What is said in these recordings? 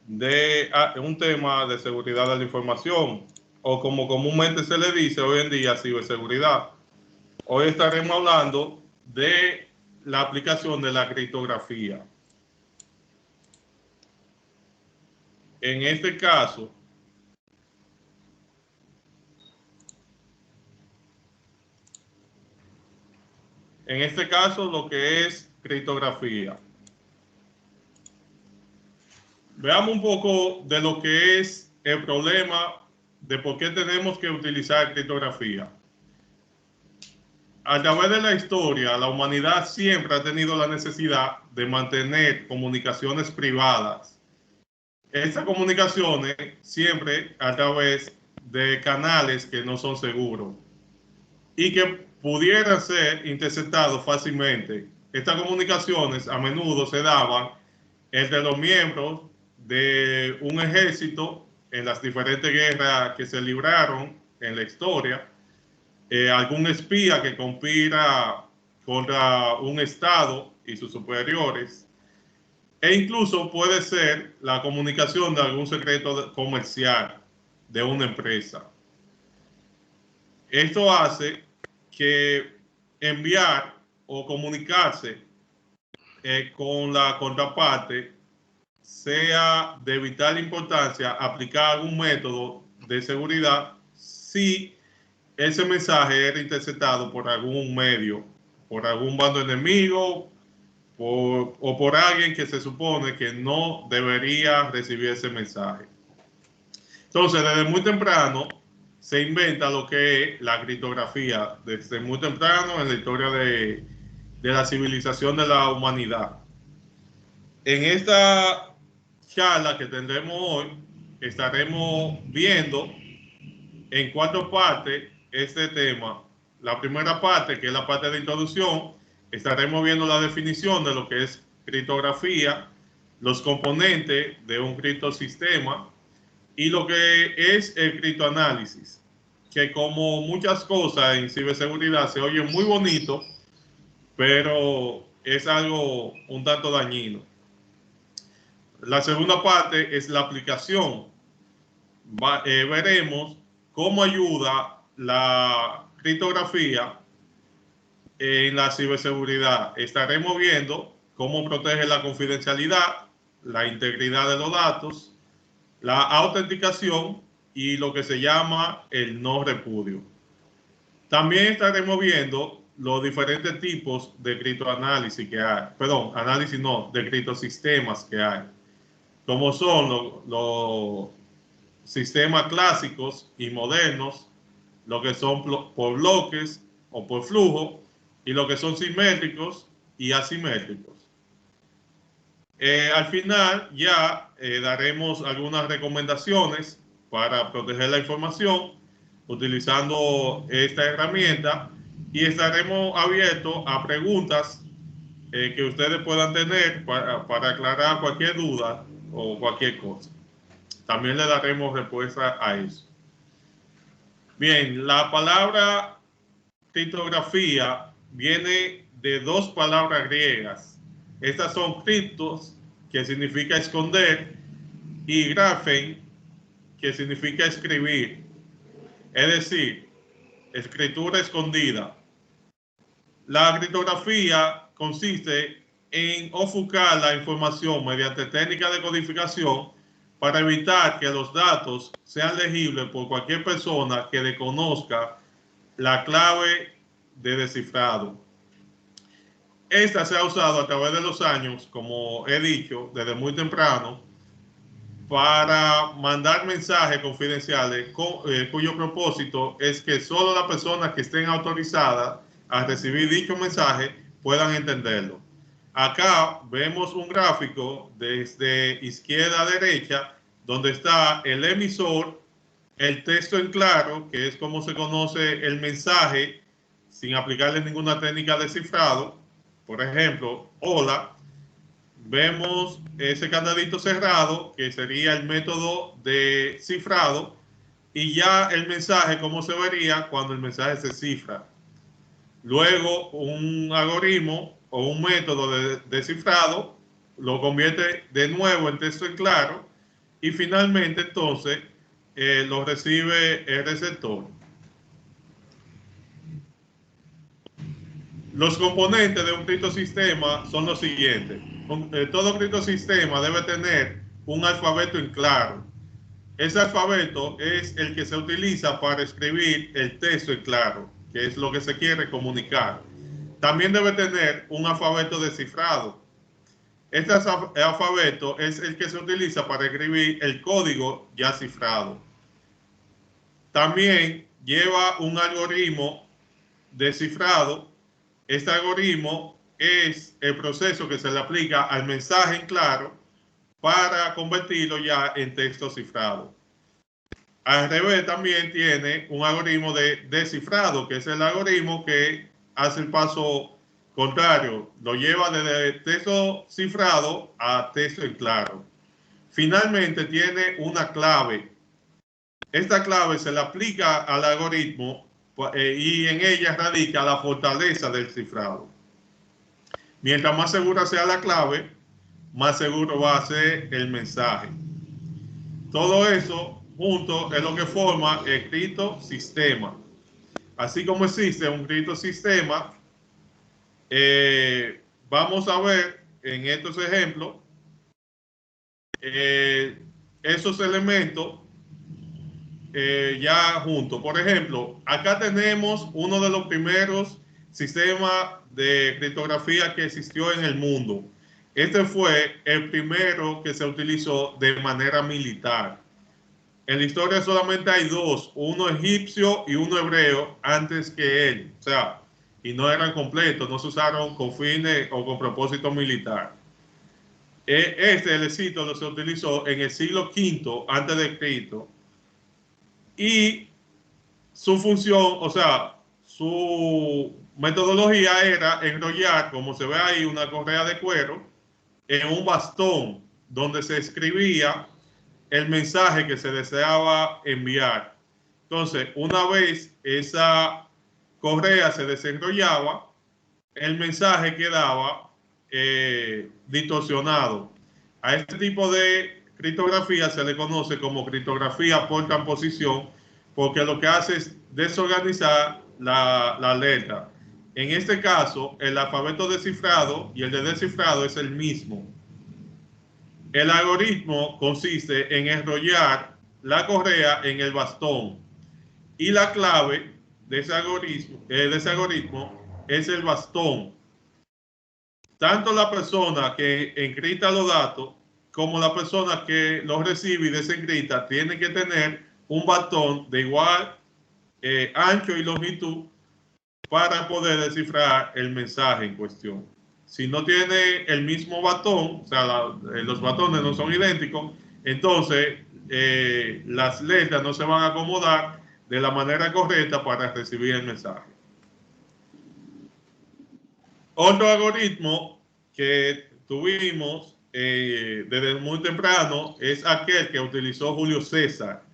de un tema de seguridad de la información, o como comúnmente se le dice hoy en día, ciberseguridad. Hoy estaremos hablando de la aplicación de la criptografía. En este caso, lo que es criptografía. Veamos un poco de lo que es el problema de por qué tenemos que utilizar criptografía. A través de la historia, la humanidad siempre ha tenido la necesidad de mantener comunicaciones privadas. Estas comunicaciones siempre a través de canales que no son seguros y que pudieran ser interceptados fácilmente. Estas comunicaciones a menudo se daban entre los miembros de un ejército en las diferentes guerras que se libraron en la historia, algún espía que conspira contra un estado y sus superiores, e incluso puede ser la comunicación de algún secreto comercial de una empresa. Esto hace que enviar o comunicarse con la contraparte sea de vital importancia aplicar algún método de seguridad si ese mensaje era interceptado por algún medio, por algún bando enemigo o por alguien que se supone que no debería recibir ese mensaje. Entonces, desde muy temprano se inventa lo que es la criptografía, desde muy temprano en la historia de la civilización de la humanidad. En esta charla que tendremos hoy, estaremos viendo en 4 partes este tema. La primera parte, que es la parte de introducción, estaremos viendo la definición de lo que es criptografía, los componentes de un criptosistema y lo que es el criptoanálisis, que como muchas cosas en ciberseguridad se oye muy bonito, pero es algo un tanto dañino. La segunda parte es la aplicación. Veremos cómo ayuda la criptografía en la ciberseguridad. Estaremos viendo cómo protege la confidencialidad, la integridad de los datos, la autenticación y lo que se llama el no repudio. También estaremos viendo los diferentes tipos de criptoanálisis que hay. Perdón, análisis no, de criptosistemas que hay. Como son los sistemas clásicos y modernos, lo que son por bloques o por flujo, y lo que son simétricos y asimétricos. Al final ya daremos algunas recomendaciones para proteger la información utilizando esta herramienta y estaremos abiertos a preguntas que ustedes puedan tener para aclarar cualquier duda o cualquier cosa. También le daremos respuesta a eso. Bien, la palabra criptografía viene de 2 palabras griegas. Estas son criptos, que significa esconder, y graphen, que significa escribir. Es decir, escritura escondida. La criptografía consiste en ofuscar la información mediante técnicas de codificación para evitar que los datos sean legibles por cualquier persona que desconozca la clave de descifrado. Esta se ha usado a través de los años, como he dicho, desde muy temprano, para mandar mensajes confidenciales cuyo propósito es que solo las personas que estén autorizadas a recibir dicho mensaje puedan entenderlo. Acá vemos un gráfico desde izquierda a derecha donde está el emisor, el texto en claro, que es como se conoce el mensaje sin aplicarle ninguna técnica de cifrado. Por ejemplo, hola. Vemos ese candadito cerrado, que sería el método de cifrado, y ya el mensaje, cómo se vería cuando el mensaje se cifra. Luego, un algoritmo o un método de cifrado lo convierte de nuevo en texto en claro y finalmente entonces lo recibe el receptor. Los componentes de un criptosistema son los siguientes. Todo criptosistema debe tener un alfabeto en claro. Ese alfabeto es el que se utiliza para escribir el texto en claro, que es lo que se quiere comunicar. También debe tener un alfabeto descifrado. Este alfabeto es el que se utiliza para escribir el código ya cifrado. También lleva un algoritmo descifrado. Este algoritmo es el proceso que se le aplica al mensaje en claro para convertirlo ya en texto cifrado. Al revés, también tiene un algoritmo de descifrado, que es el algoritmo que hace el paso contrario, lo lleva desde texto cifrado a texto en claro. Finalmente tiene una clave. Esta clave se le aplica al algoritmo y en ella radica la fortaleza del cifrado. Mientras más segura sea la clave, más seguro va a ser el mensaje. Todo eso junto es lo que forma el criptosistema. Así como existe un criptosistema, vamos a ver en estos ejemplos esos elementos ya juntos. Por ejemplo, acá tenemos uno de los primeros sistemas de criptografía que existió en el mundo. Este fue el primero que se utilizó de manera militar. En la historia solamente hay dos, uno egipcio y uno hebreo antes que él. O sea, y no eran completos, no se usaron con fines o con propósito militar. Este, el escrito, se utilizó en el siglo V antes de Cristo y su función, o sea, su metodología era enrollar, como se ve ahí, una correa de cuero en un bastón donde se escribía el mensaje que se deseaba enviar. Entonces, una vez esa correa se desenrollaba, el mensaje quedaba distorsionado. A este tipo de criptografía se le conoce como criptografía por transposición, porque lo que hace es desorganizar la letra. En este caso, el alfabeto descifrado y el de descifrado es el mismo. El algoritmo consiste en enrollar la correa en el bastón y la clave de ese algoritmo es el bastón. Tanto la persona que encripta los datos como la persona que los recibe y desencripta tienen que tener un bastón de igual ancho y longitud para poder descifrar el mensaje en cuestión. Si no tiene el mismo batón, o sea, los batones no son idénticos, entonces las letras no se van a acomodar de la manera correcta para recibir el mensaje. Otro algoritmo que tuvimos desde muy temprano es aquel que utilizó Julio César,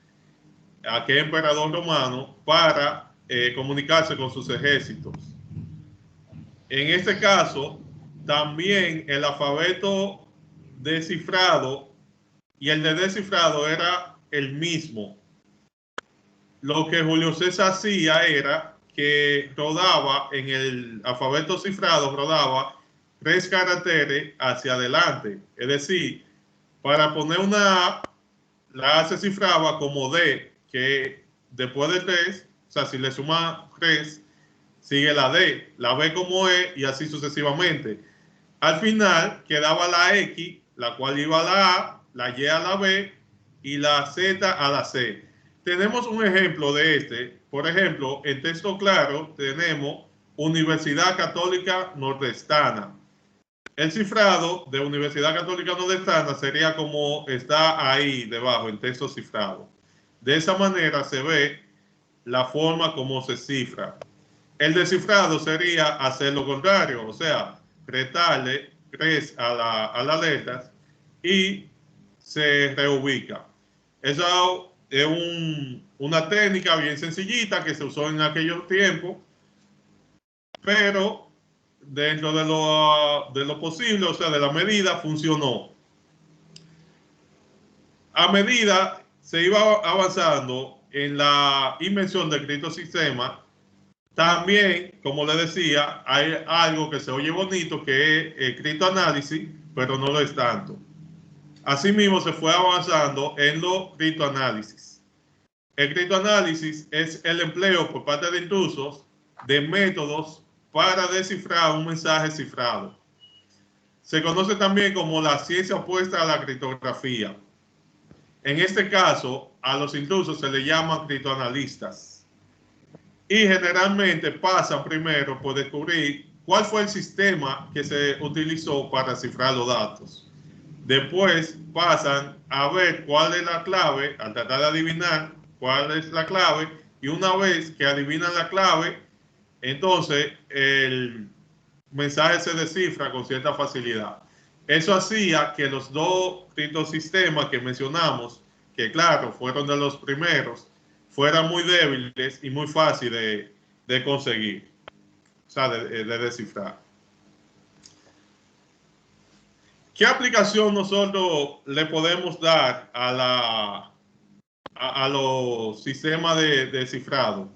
aquel emperador romano, para comunicarse con sus ejércitos. En este caso, también el alfabeto descifrado y el de descifrado era el mismo. Lo que Julio César hacía era que rodaba en el alfabeto cifrado, rodaba 3 caracteres hacia adelante. Es decir, para poner una A, la A se cifraba como D, que después de 3, o sea, si le suma 3, sigue la D, la B como E y así sucesivamente. Al final quedaba la X, la cual iba a la A, la Y a la B y la Z a la C. Tenemos un ejemplo de este. Por ejemplo, en texto claro tenemos Universidad Católica Nordestana. El cifrado de Universidad Católica Nordestana sería como está ahí debajo en texto cifrado. De esa manera se ve la forma como se cifra. El descifrado sería hacer lo contrario, o sea, restarle 3 a las letras y se reubica. Eso es una técnica bien sencillita que se usó en aquellos tiempos, pero dentro de lo posible, o sea, de la medida, funcionó. A medida se iba avanzando en la invención del criptosistema, también, como le decía, hay algo que se oye bonito, que es el criptoanálisis, pero no lo es tanto. Asimismo, se fue avanzando en los criptoanálisis. El criptoanálisis es el empleo por parte de intrusos de métodos para descifrar un mensaje cifrado. Se conoce también como la ciencia opuesta a la criptografía. En este caso, a los intrusos se les llaman criptoanalistas. Y generalmente pasan primero por descubrir cuál fue el sistema que se utilizó para cifrar los datos. Después pasan a ver cuál es la clave, a tratar de adivinar cuál es la clave, y una vez que adivinan la clave, entonces el mensaje se descifra con cierta facilidad. Eso hacía que los dos criptosistemas que mencionamos, que claro, fueron de los primeros, fueran muy débiles y muy fáciles de conseguir, o sea, de descifrar. ¿Qué aplicación nosotros le podemos dar a los sistemas de cifrado?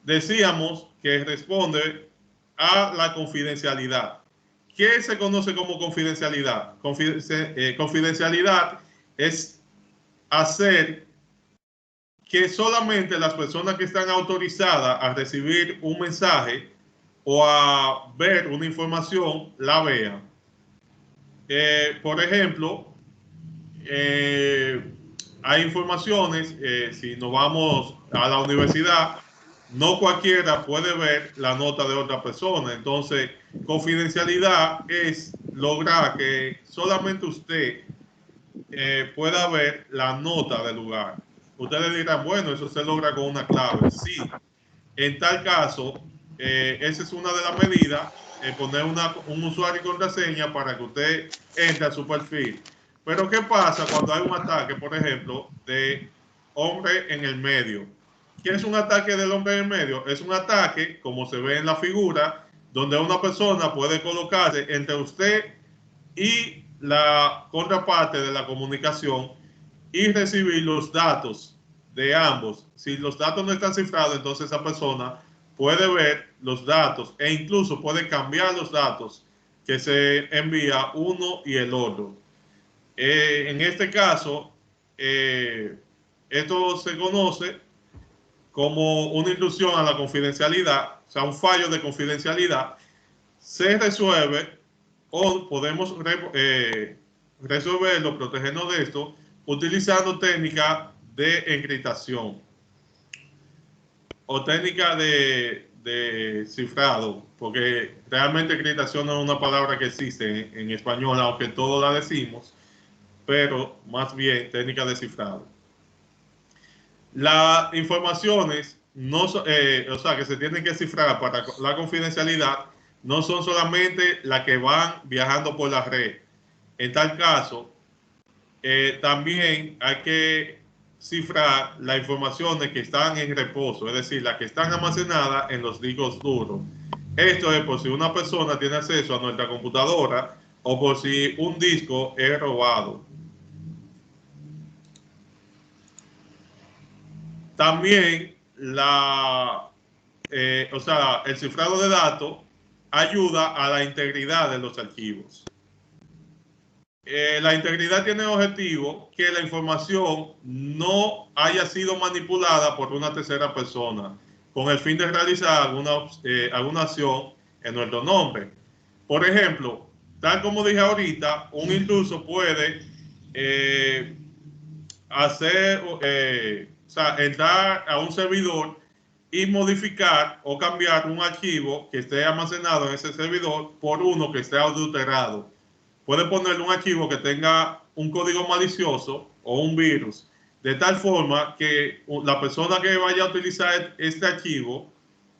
Decíamos que responde a la confidencialidad. ¿Qué se conoce como confidencialidad? Confidencialidad es hacer que solamente las personas que están autorizadas a recibir un mensaje o a ver una información la vean. Por ejemplo, hay informaciones, si nos vamos a la universidad, no cualquiera puede ver la nota de otra persona. Entonces, confidencialidad es lograr que solamente usted pueda ver la nota del lugar. Ustedes dirán, bueno, eso se logra con una clave. Sí, en tal caso, esa es una de las medidas, poner un usuario y contraseña para que usted entre a su perfil. Pero ¿qué pasa cuando hay un ataque, por ejemplo, de hombre en el medio? ¿Qué es un ataque del hombre en el medio? Es un ataque, como se ve en la figura, donde una persona puede colocarse entre usted y la contraparte de la comunicación y recibir los datos de ambos. Si los datos no están cifrados, entonces esa persona puede ver los datos e incluso puede cambiar los datos que se envía uno y el otro. En este caso, esto se conoce como una intrusión a la confidencialidad, o sea, un fallo de confidencialidad. Se resuelve o podemos resolverlo, protegernos de esto, utilizando técnicas de encriptación o técnica de cifrado, porque realmente encriptación no es una palabra que existe en español, aunque todos la decimos, pero más bien técnica de cifrado. Las informaciones no, o sea, que se tienen que cifrar para la confidencialidad no son solamente las que van viajando por la red. En tal caso, también hay que cifrar las informaciones que están en reposo, es decir, las que están almacenadas en los discos duros. Esto es por si una persona tiene acceso a nuestra computadora o por si un disco es robado. También o sea, el cifrado de datos ayuda a la integridad de los archivos. La integridad tiene el objetivo que la información no haya sido manipulada por una tercera persona con el fin de realizar alguna acción en nuestro nombre. Por ejemplo, tal como dije ahorita, un intruso puede o sea, entrar a un servidor y modificar o cambiar un archivo que esté almacenado en ese servidor por uno que esté adulterado. Puede ponerle un archivo que tenga un código malicioso o un virus, de tal forma que la persona que vaya a utilizar este archivo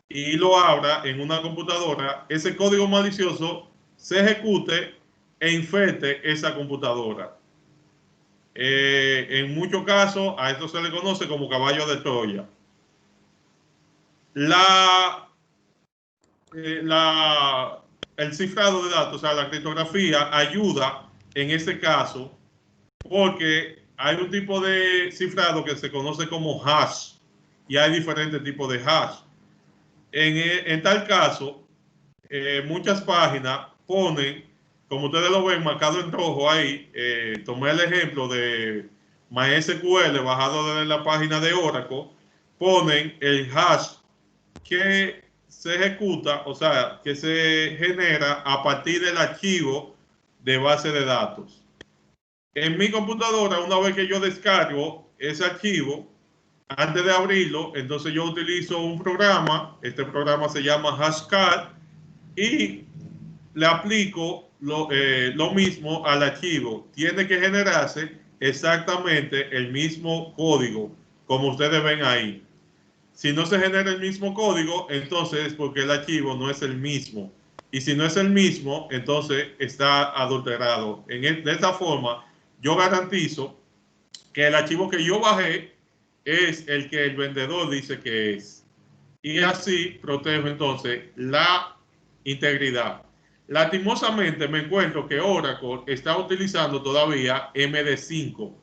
y lo abra en una computadora, ese código malicioso se ejecute e infecte esa computadora. En muchos casos a esto se le conoce como caballo de Troya. El cifrado de datos, o sea, la criptografía ayuda en este caso porque hay un tipo de cifrado que se conoce como hash y hay diferentes tipos de hash. En tal caso, muchas páginas ponen, como ustedes lo ven marcado en rojo ahí, tomé el ejemplo de MySQL bajado desde la página de Oracle, ponen el hash que se ejecuta, o sea, que se genera a partir del archivo de base de datos. En mi computadora, una vez que yo descargo ese archivo, antes de abrirlo, entonces yo utilizo un programa, este programa se llama Hashcard, y le aplico lo mismo al archivo. Tiene que generarse exactamente el mismo código, como ustedes ven ahí. Si no se genera el mismo código, entonces es porque el archivo no es el mismo. Y si no es el mismo, entonces está adulterado. De esta forma, yo garantizo que el archivo que yo bajé es el que el vendedor dice que es. Y así protejo entonces la integridad. Lastimosamente me encuentro que Oracle está utilizando todavía MD5.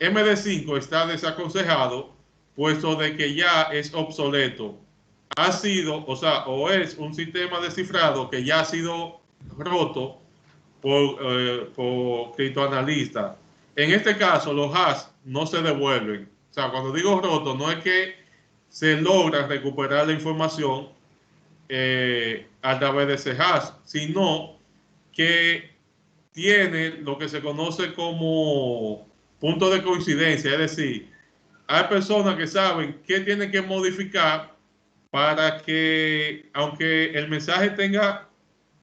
MD5 está desaconsejado puesto de que ya es obsoleto. Ha sido, o sea, o es un sistema de cifrado que ya ha sido roto por criptoanalistas. En este caso, los hash no se devuelven. O sea, cuando digo roto, no es que se logra recuperar la información a través de ese hash, sino que tiene lo que se conoce como punto de coincidencia, es decir, hay personas que saben qué tienen que modificar para que, aunque el mensaje tenga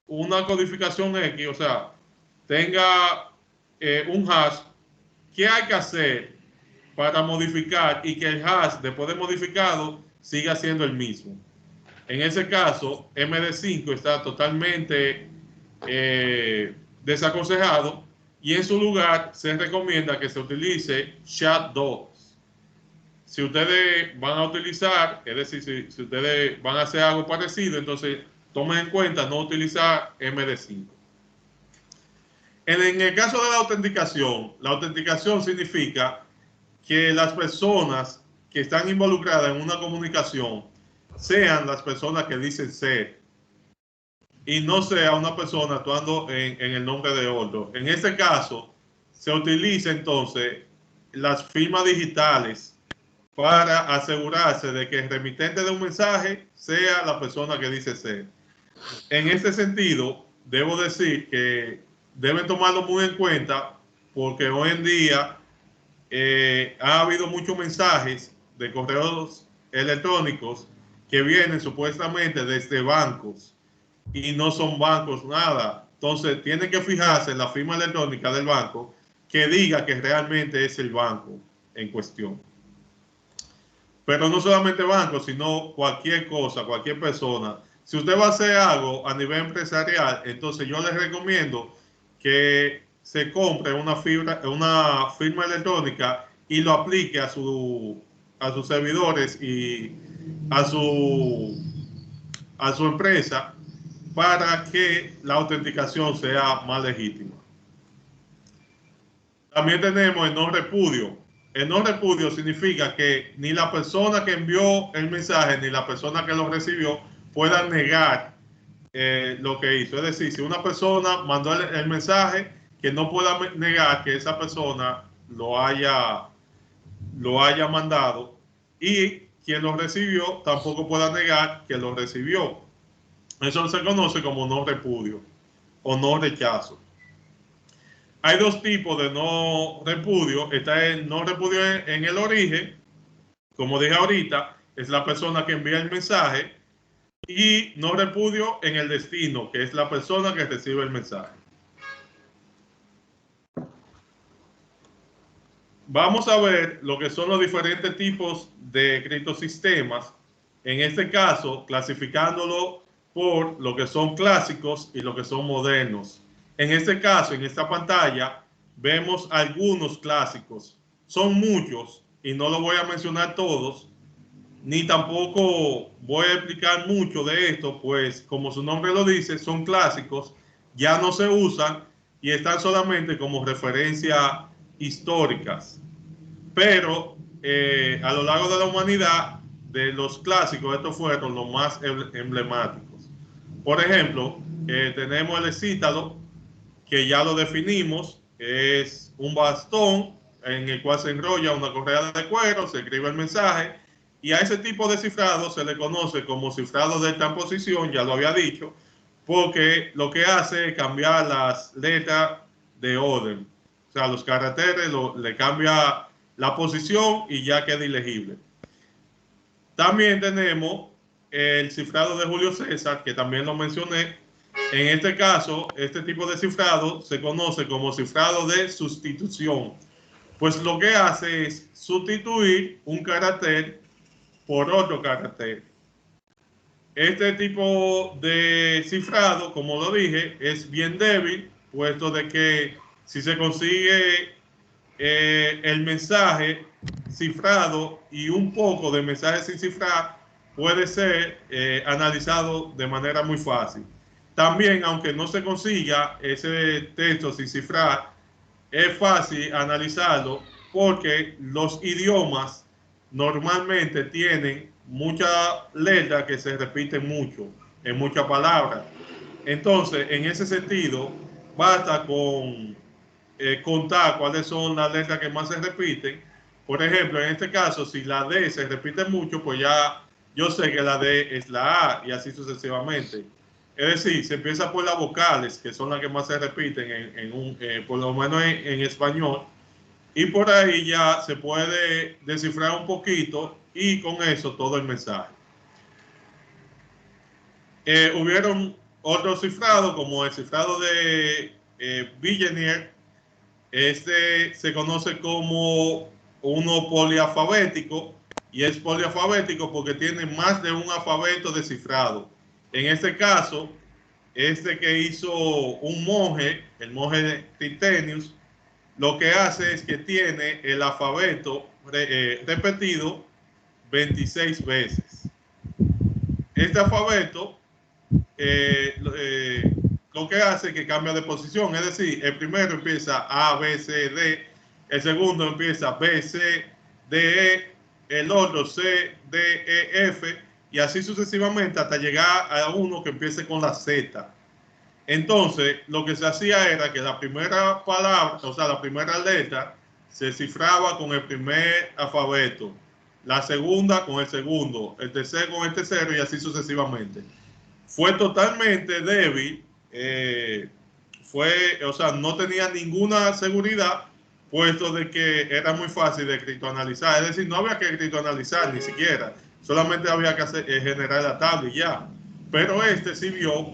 una codificación X, o sea, tenga un hash, ¿qué hay que hacer para modificar y que el hash, después de modificado, siga siendo el mismo? En ese caso, MD5 está totalmente desaconsejado y en su lugar se recomienda que se utilice SHA-2. Si ustedes van a utilizar, es decir, si ustedes van a hacer algo parecido, entonces tomen en cuenta no utilizar MD5. En el caso de la autenticación significa que las personas que están involucradas en una comunicación sean las personas que dicen ser y no sea una persona actuando en el nombre de otro. En este caso, se utiliza entonces las firmas digitales para asegurarse de que el remitente de un mensaje sea la persona que dice ser. En este sentido, debo decir que deben tomarlo muy en cuenta porque hoy en día ha habido muchos mensajes de correos electrónicos que vienen supuestamente desde bancos y no son bancos nada. Entonces, tienen que fijarse en la firma electrónica del banco que diga que realmente es el banco en cuestión. Pero no solamente bancos, sino cualquier cosa, cualquier persona. Si usted va a hacer algo a nivel empresarial, entonces yo les recomiendo que se compre una firma electrónica y lo aplique a sus servidores y a su empresa para que la autenticación sea más legítima. También tenemos el no repudio. El no repudio significa que ni la persona que envió el mensaje ni la persona que lo recibió puedan negar lo que hizo. Es decir, si una persona mandó el mensaje, que no pueda negar que esa persona lo haya mandado y quien lo recibió tampoco pueda negar que lo recibió. Eso se conoce como no repudio o no rechazo. Hay dos tipos de no repudio. Está el no repudio en el origen, como dije ahorita, es la persona que envía el mensaje, y no repudio en el destino, que es la persona que recibe el mensaje. Vamos a ver lo que son los diferentes tipos de criptosistemas, en este caso clasificándolo por lo que son clásicos y lo que son modernos. En este caso, en esta pantalla, vemos algunos clásicos. Son muchos y no los voy a mencionar todos, ni tampoco voy a explicar mucho de esto, pues como su nombre lo dice, son clásicos, ya no se usan y están solamente como referencia históricas, pero a lo largo de la humanidad, de los clásicos, estos fueron los más emblemáticos. Por ejemplo, tenemos el escítalo, que ya lo definimos, es un bastón en el cual se enrolla una correa de cuero, se escribe el mensaje, y a ese tipo de cifrado se le conoce como cifrado de transposición, ya lo había dicho, porque lo que hace es cambiar las letras de orden. O sea, los caracteres le cambia la posición y ya queda ilegible. También tenemos el cifrado de Julio César, que también lo mencioné. En este caso, este tipo de cifrado se conoce como cifrado de sustitución, pues lo que hace es sustituir un carácter por otro carácter. Este tipo de cifrado, como lo dije, es bien débil, puesto de que si se consigue el mensaje cifrado y un poco de mensaje sin cifrar, puede ser analizado de manera muy fácil. También, aunque no se consiga ese texto sin cifrar, es fácil analizarlo porque los idiomas normalmente tienen muchas letras que se repiten mucho en muchas palabras. Entonces, en ese sentido, basta con contar cuáles son las letras que más se repiten. Por ejemplo, en este caso, si la D se repite mucho, pues ya yo sé que la D es la A y así sucesivamente. Es decir, se empieza por las vocales, que son las que más se repiten por lo menos en español, y por ahí ya se puede descifrar un poquito y con eso todo el mensaje. Hubieron otros cifrados, como el cifrado de Villeneuve. Este se conoce como uno polialfabético y es polialfabético porque tiene más de un alfabeto descifrado. En este caso, este que hizo un monje, el monje Tritenius, lo que hace es que tiene el alfabeto repetido 26 veces. Este alfabeto lo que hace es que cambia de posición, es decir, el primero empieza A, B, C, D, el segundo empieza B, C, D, E, el otro C, D, E, F, y así sucesivamente hasta llegar a uno que empiece con la Z. Entonces, lo que se hacía era que la primera palabra, o sea, la primera letra, se cifraba con el primer alfabeto, la segunda con el segundo, el tercero con el tercero y así sucesivamente. Fue totalmente débil, o sea, no tenía ninguna seguridad, puesto de que era muy fácil de criptoanalizar, es decir, no había que criptoanalizar ni siquiera, solamente había que generar la tabla y ya. Pero este sirvió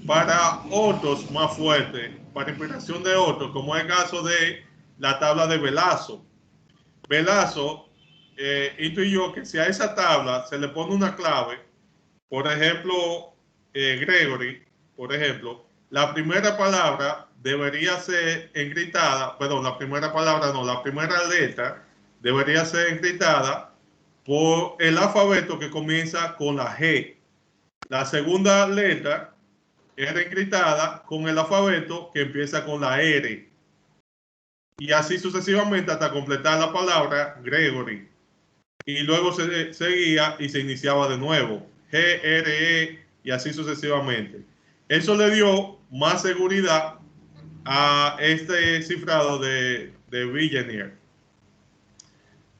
para otros más fuertes, para inspiración de otros, como es el caso de la tabla de Velasco. Velasco intuyó que si a esa tabla se le pone una clave, por ejemplo, Gregory, por ejemplo, la primera palabra debería ser encriptada, perdón, la primera palabra no, la primera letra debería ser encriptada por el alfabeto que comienza con la G. La segunda letra era encriptada con el alfabeto que empieza con la R. Y así sucesivamente hasta completar la palabra Gregory. Y luego se seguía y se iniciaba de nuevo. G, R, E y así sucesivamente. Eso le dio más seguridad a este cifrado de Villeneuve.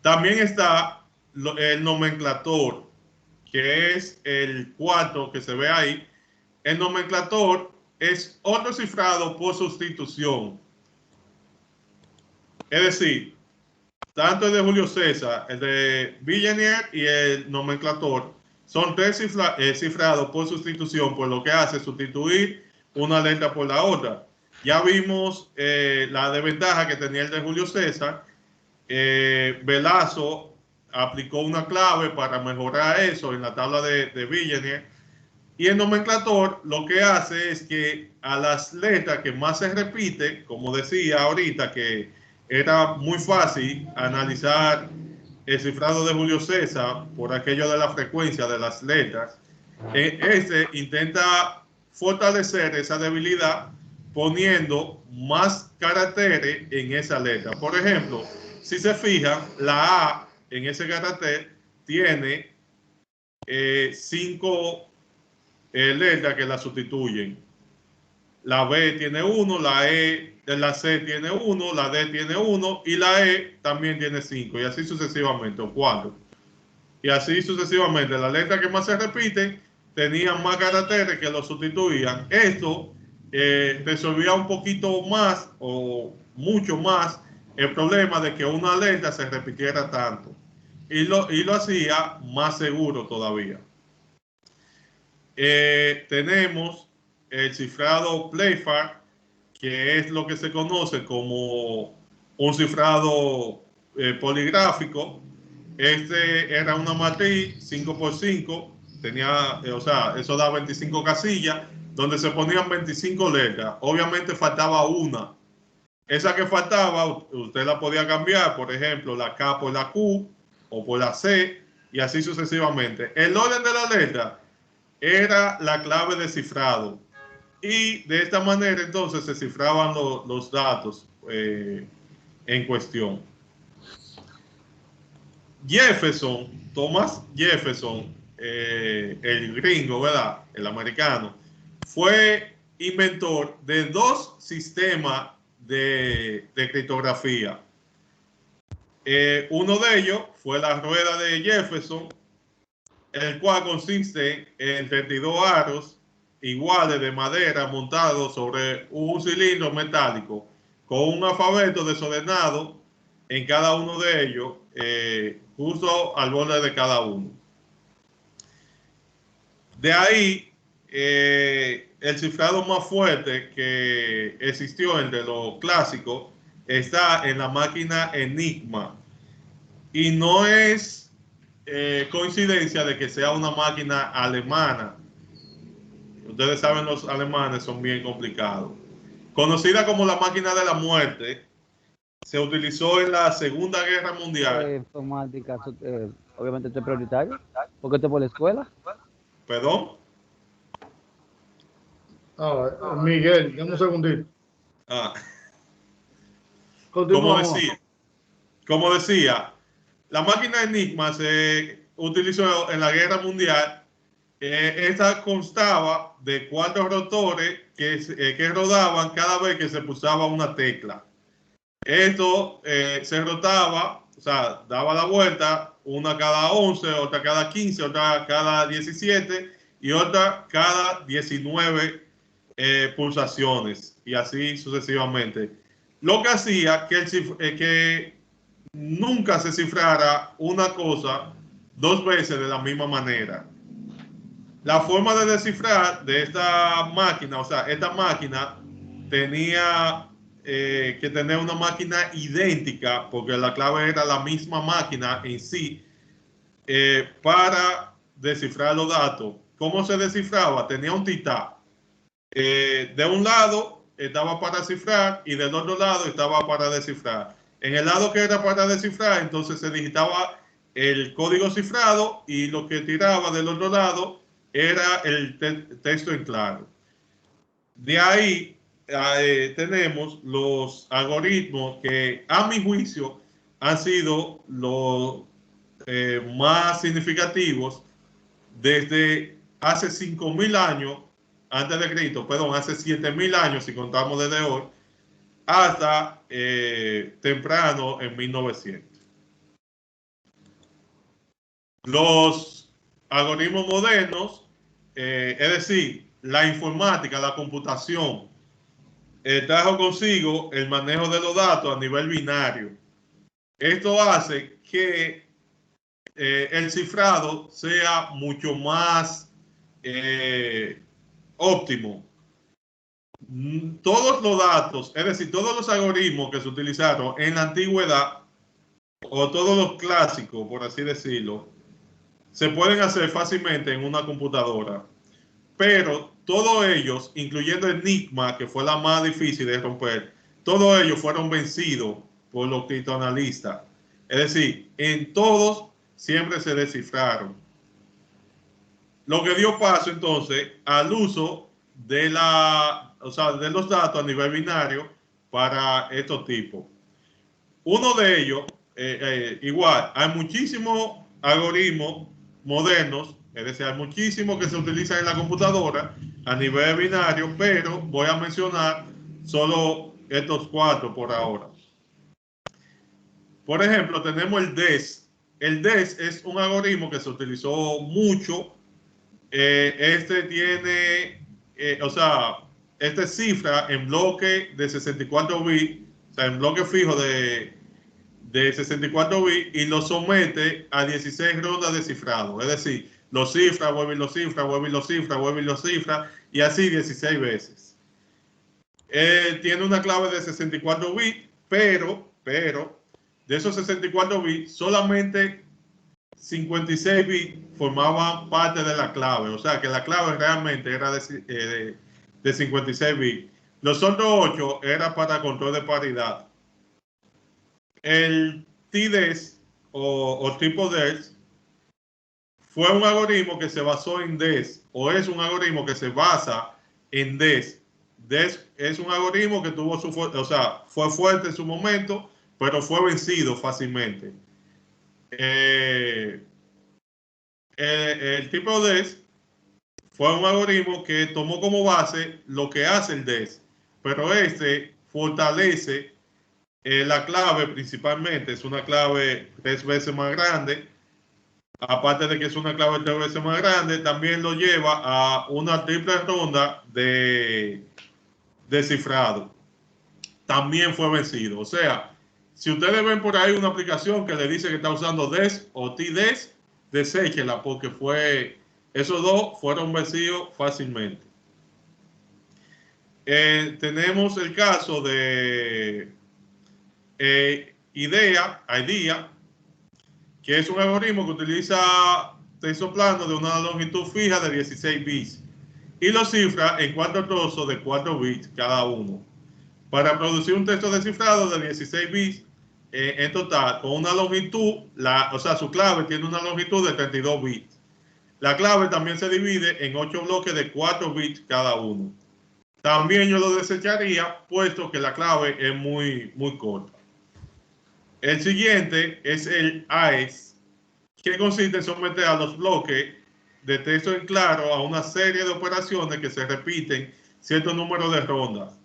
También está el nomenclator, que es el cuarto que se ve ahí. El nomenclator es otro cifrado por sustitución. Es decir, tanto el de Julio César, el de Villeneuve y el nomenclator son tres cifrados por sustitución, por lo que hace sustituir una letra por la otra. Ya vimos la desventaja que tenía el de Julio César. Velasco aplicó una clave para mejorar eso en la tabla de Villeneuve. Y el nomenclator lo que hace es que a las letras que más se repite, como decía ahorita, que era muy fácil analizar el cifrado de Julio César por aquello de la frecuencia de las letras, este intenta fortalecer esa debilidad poniendo más caracteres en esa letra. Por ejemplo, si se fijan, la A en ese carácter tiene 5 letras que la sustituyen. La B tiene 1, la C tiene 1, la D tiene 1 y la E también tiene 5 y así sucesivamente, o 4. Y así sucesivamente. Las letras que más se repiten tenían más caracteres que lo sustituían. Esto resolvía un poquito más o mucho más el problema de que una letra se repitiera tanto. Y lo hacía más seguro todavía. Tenemos el cifrado Playfair, que es lo que se conoce como un cifrado poligráfico. Este era una matriz 5x5, tenía, o sea, eso da 25 casillas, donde se ponían 25 letras. Obviamente faltaba una. Esa que faltaba, usted la podía cambiar, por ejemplo, la K por la Q o por la C, y así sucesivamente. El orden de la letra era la clave de cifrado. Y de esta manera entonces se cifraban los datos en cuestión. Jefferson, Thomas Jefferson, el gringo, ¿verdad? El americano, fue inventor de 2 sistemas de criptografía. Uno de ellos fue la rueda de Jefferson, el cual consiste en 32 aros iguales de madera montados sobre un cilindro metálico con un alfabeto desordenado en cada uno de ellos, justo al borde de cada uno. De ahí, el cifrado más fuerte que existió entre los clásicos está en la máquina Enigma. Y no es coincidencia de que sea una máquina alemana. Ustedes saben, los alemanes son bien complicados. Conocida como la máquina de la muerte, se utilizó en la Segunda Guerra Mundial. Informática, obviamente esto es prioritario, porque esto es por la escuela. ¿Perdón? Miguel, dame un segundito. Continuamos. Como decía, la máquina Enigma se utilizó en la Guerra Mundial. Esta constaba de 4 rotores que rodaban cada vez que se pulsaba una tecla. Esto se rotaba, o sea, daba la vuelta, una cada 11, otra cada 15, otra cada 17 y otra cada 19 pulsaciones, y así sucesivamente. Lo que hacía que nunca se cifrara una cosa 2 veces de la misma manera. La forma de descifrar de esta máquina, o sea, esta máquina tenía que tener una máquina idéntica, porque la clave era la misma máquina en sí, para descifrar los datos. ¿Cómo se descifraba? Tenía un titán. De un lado estaba para cifrar y del otro lado estaba para descifrar. En el lado que era para descifrar, entonces se digitaba el código cifrado y lo que tiraba del otro lado era el texto en claro. De ahí tenemos los algoritmos que, a mi juicio, han sido los más significativos desde hace 5.000 años antes de Cristo, perdón, hace 7.000 años si contamos desde hoy, hasta temprano en 1900. Los algoritmos modernos, es decir, la informática, la computación, trajo consigo el manejo de los datos a nivel binario. Esto hace que el cifrado sea mucho más óptimo. Todos los datos, es decir, todos los algoritmos que se utilizaron en la antigüedad, o todos los clásicos, por así decirlo, se pueden hacer fácilmente en una computadora. Pero todos ellos, incluyendo Enigma, que fue la más difícil de romper, todos ellos fueron vencidos por los criptoanalistas. Es decir, en todos siempre se descifraron. Lo que dio paso entonces al uso de la o sea, de los datos a nivel binario para estos tipos. Uno de ellos, igual, hay muchísimos algoritmos modernos, es decir, hay muchísimos que se utilizan en la computadora a nivel binario, pero voy a mencionar solo estos 4 por ahora. Por ejemplo, tenemos el DES. El DES es un algoritmo que se utilizó mucho. Este tiene, o sea, este cifra en bloque de 64 bits, o sea, en bloque fijo de 64 bits y lo somete a 16 rondas de cifrado. Es decir, lo cifra, vuelve y lo cifra, vuelve y lo cifra, vuelve y lo cifra, y así 16 veces. Tiene una clave de 64 bits, pero de esos 64 bits, solamente 56 bits formaban parte de la clave. O sea, que la clave realmente era de 56 bits. Los otros 8 era para control de paridad. El TDES o tipo DES fue un algoritmo que se basó en DES, o es un algoritmo que se basa en DES. DES es un algoritmo que tuvo o sea, fue fuerte en su momento, pero fue vencido fácilmente. El tipo DES fue un algoritmo que tomó como base lo que hace el DES, pero este fortalece la clave principalmente, es una clave 3 veces más grande. Aparte de que es una clave 3 veces más grande, también lo lleva a una triple ronda de cifrado. También fue vencido. O sea, si ustedes ven por ahí una aplicación que le dice que está usando DES o TDES, deséchela porque esos dos fueron vencidos fácilmente. Tenemos el caso de IDEA, que es un algoritmo que utiliza texto plano de una longitud fija de 16 bits y lo cifra en 4 trozos de 4 bits cada uno. Para producir un texto descifrado de 16 bits en total, con una longitud, o sea, su clave tiene una longitud de 32 bits. La clave también se divide en 8 bloques de 4 bits cada uno. También yo lo desecharía, puesto que la clave es muy corta. El siguiente es el AES, que consiste en someter a los bloques de texto en claro a una serie de operaciones que se repiten cierto número de rondas.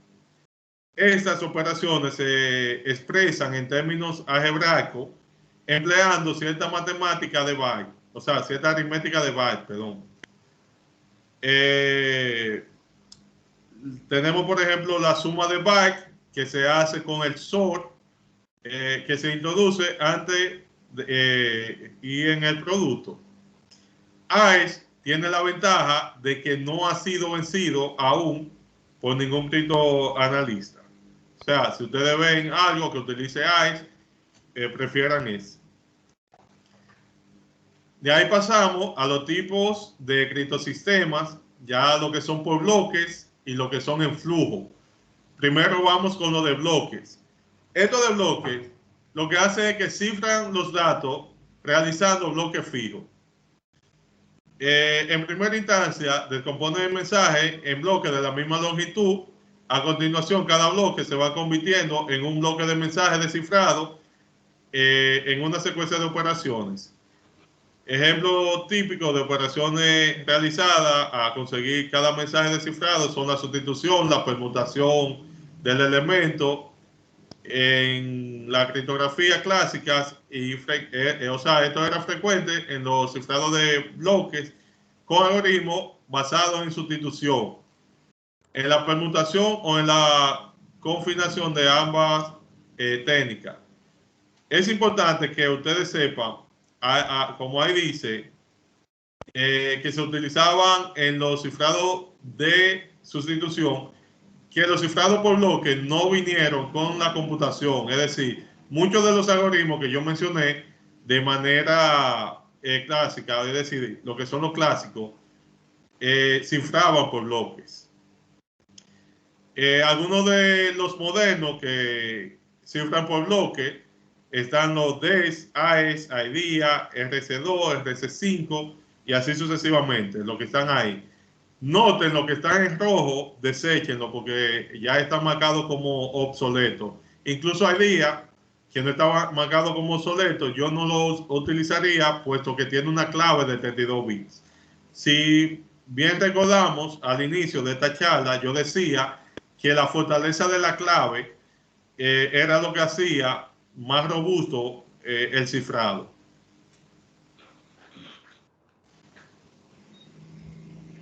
Estas operaciones se expresan en términos algebraicos empleando cierta matemática de byte, o sea, cierta aritmética de byte, perdón. Tenemos, por ejemplo, la suma de bytes que se hace con el sort, que se introduce antes y en el producto. AES tiene la ventaja de que no ha sido vencido aún por ningún criptoanalista. O sea, si ustedes ven algo que utilice AES, prefieran ese. De ahí pasamos a los tipos de criptosistemas, ya lo que son por bloques y lo que son en flujo. Primero vamos con lo de bloques. Esto de bloques lo que hace es que cifran los datos realizando bloques fijos. En primera instancia, descompone el mensaje en bloques de la misma longitud. A continuación, cada bloque se va convirtiendo en un bloque de mensaje descifrado en una secuencia de operaciones. Ejemplo típico de operaciones realizadas a conseguir cada mensaje descifrado son la sustitución, la permutación del elemento. En la criptografía clásica, o sea, esto era frecuente en los cifrados de bloques con algoritmos basados en sustitución, en la permutación o en la confinación de ambas técnicas. Es importante que ustedes sepan, como ahí dice, que se utilizaban en los cifrados de sustitución, que los cifrados por bloques no vinieron con la computación. Es decir, muchos de los algoritmos que yo mencioné de manera clásica, es decir, lo que son los clásicos, cifraban por bloques. Algunos de los modernos que cifran por bloques están los DES, AES, IDEA, RC2, RC5 y así sucesivamente, los que están ahí. noten lo que está en rojo, deséchenlo porque ya está marcado como obsoleto. Incluso hay días que no estaba marcado como obsoleto, yo no lo utilizaría puesto que tiene una clave de 32 bits. Si bien recordamos al inicio de esta charla, yo decía que la fortaleza de la clave era lo que hacía más robusto el cifrado.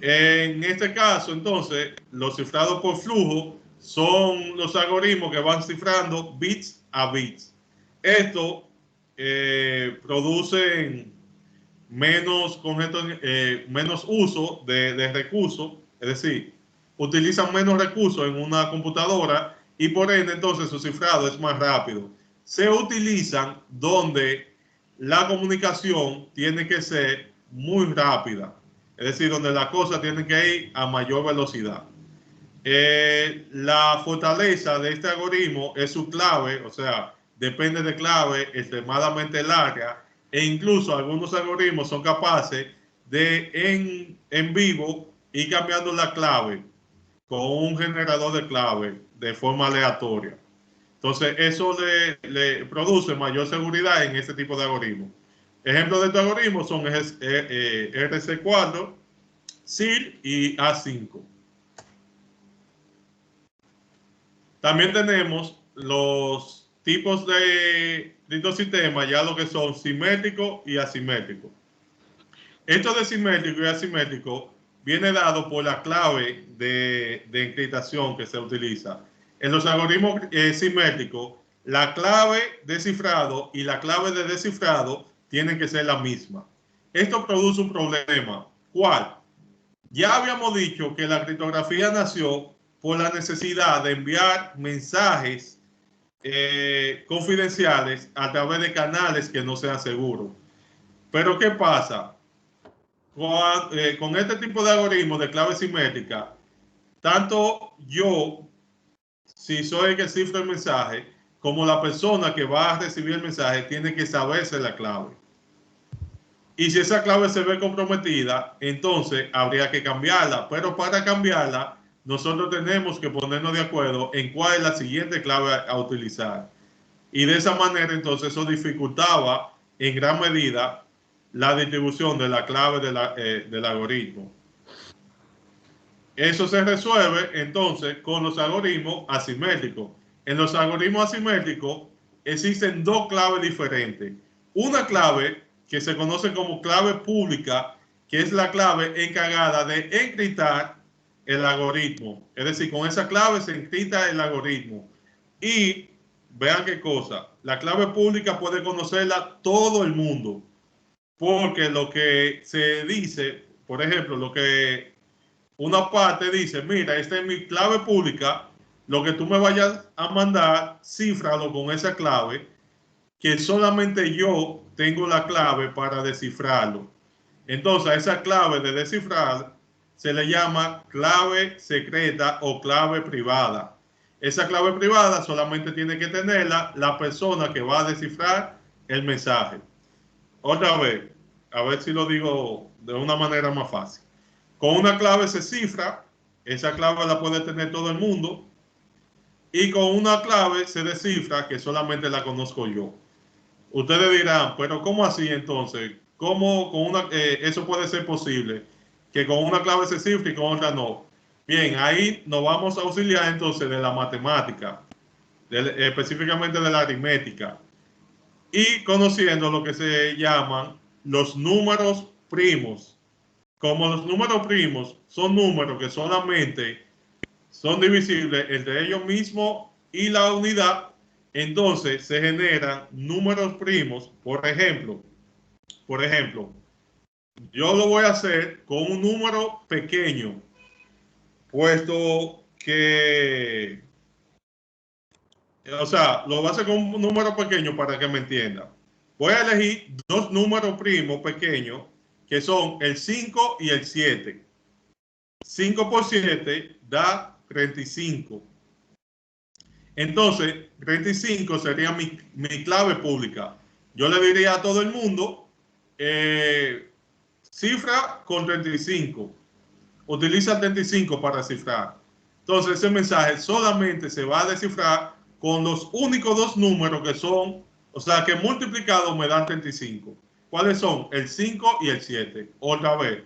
En este caso, entonces, los cifrados por flujo son los algoritmos que van cifrando bits a bits. Esto produce menos uso de recursos, es decir, utilizan menos recursos en una computadora y por ende entonces su cifrado es más rápido. Se utilizan donde la comunicación tiene que ser muy rápida, es decir, donde las cosas tienen que ir a mayor velocidad. La fortaleza de este algoritmo es su clave, o sea, depende de clave extremadamente larga e incluso algunos algoritmos son capaces de en vivo ir cambiando la clave con un generador de clave de forma aleatoria. Entonces, eso le produce mayor seguridad en este tipo de algoritmos. Ejemplos de estos algoritmos son RC4, SIL y A5. También tenemos los tipos de estos sistemas, ya lo que son simétricos y asimétricos. Esto de simétrico y asimétrico viene dado por la clave de encriptación que se utiliza. En los algoritmos simétricos, la clave de cifrado y la clave de descifrado tienen que ser la misma. Esto produce un problema. ¿Cuál? Ya habíamos dicho que la criptografía nació por la necesidad de enviar mensajes confidenciales a través de canales que no sean seguros. Pero ¿qué pasa? Con este tipo de algoritmos de clave simétrica, tanto yo, si soy el que cifra el mensaje, como la persona que va a recibir el mensaje, tiene que saberse la clave. Y si esa clave se ve comprometida, entonces habría que cambiarla. Pero para cambiarla, nosotros tenemos que ponernos de acuerdo en cuál es la siguiente clave a utilizar. Y de esa manera, entonces, eso dificultaba en gran medida la distribución de la clave del algoritmo. Eso se resuelve entonces con los algoritmos asimétricos. En los algoritmos asimétricos existen dos claves diferentes. Una clave que se conoce como clave pública, que es la clave encargada de encriptar el algoritmo. Es decir, con esa clave se encripta el algoritmo. Y vean qué cosa, la clave pública puede conocerla todo el mundo. Porque lo que se dice, por ejemplo, lo que una parte dice, mira, esta es mi clave pública, lo que tú me vayas a mandar, cífralo con esa clave, que solamente yo tengo la clave para descifrarlo. Entonces, a esa clave de descifrar se le llama clave secreta o clave privada. Esa clave privada solamente tiene que tenerla la persona que va a descifrar el mensaje. Otra vez, a ver si lo digo de una manera más fácil. Con una clave se cifra, esa clave la puede tener todo el mundo, y con una clave se descifra que solamente la conozco yo. Ustedes dirán, pero ¿cómo así entonces? ¿Cómo con eso puede ser posible? Que con una clave se cifre y con otra no. Bien, ahí nos vamos a auxiliar entonces de la matemática, específicamente de la aritmética, y conociendo lo que se llaman los números primos. Como los números primos son números que solamente son divisibles entre ellos mismos y la unidad, entonces se generan números primos. Por ejemplo, yo lo voy a hacer con un número pequeño, puesto que, o sea, lo voy a hacer con un número pequeño para que me entienda. Voy a elegir dos números primos pequeños, que son el 5 y el 7. 5 por 7 da 35. Entonces, 35 sería mi clave pública. Yo le diría a todo el mundo, cifra con 35. utiliza 35 para descifrar. Entonces ese mensaje solamente se va a descifrar con los únicos dos números que son, o sea, que multiplicado me dan 35. ¿Cuáles son? El 5 y el 7. Otra vez.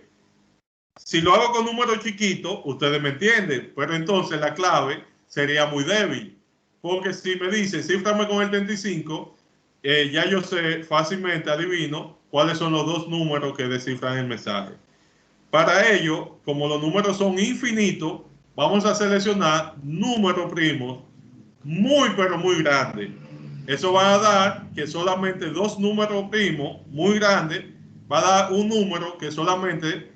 Si lo hago con números chiquitos, ustedes me entienden, pero entonces la clave sería muy débil. Porque si me dicen, ciframe con el 35, ya yo sé fácilmente, adivino, cuáles son los dos números que descifran el mensaje. Para ello, como los números son infinitos, vamos a seleccionar números primos muy, pero muy grandes. Eso va a dar que solamente dos números primos muy grandes va a dar un número que solamente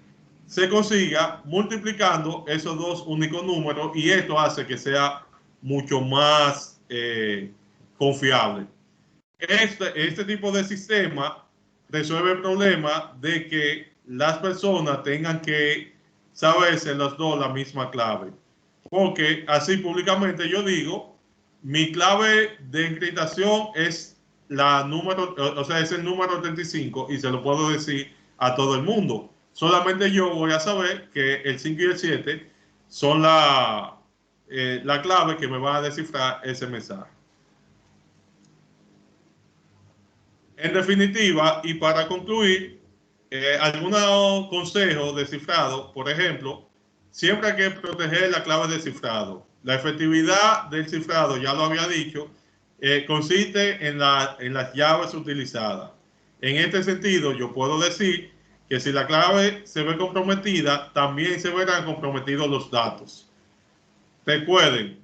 se consiga multiplicando esos dos únicos números, y esto hace que sea mucho más confiable. Este tipo de sistema resuelve el problema de que las personas tengan que saberse las dos la misma clave. Porque así públicamente yo digo, mi clave de encriptación es la número, o sea, es el número 35, y se lo puedo decir a todo el mundo. Solamente yo voy a saber que el 5 y el 7 son la clave que me va a descifrar ese mensaje. En definitiva, y para concluir, algunos consejos de cifrado. Por ejemplo, siempre hay que proteger la clave de cifrado. La efectividad del cifrado, ya lo había dicho, consiste en las llaves utilizadas. En este sentido, yo puedo decir que si la clave se ve comprometida, también se verán comprometidos los datos. Recuerden,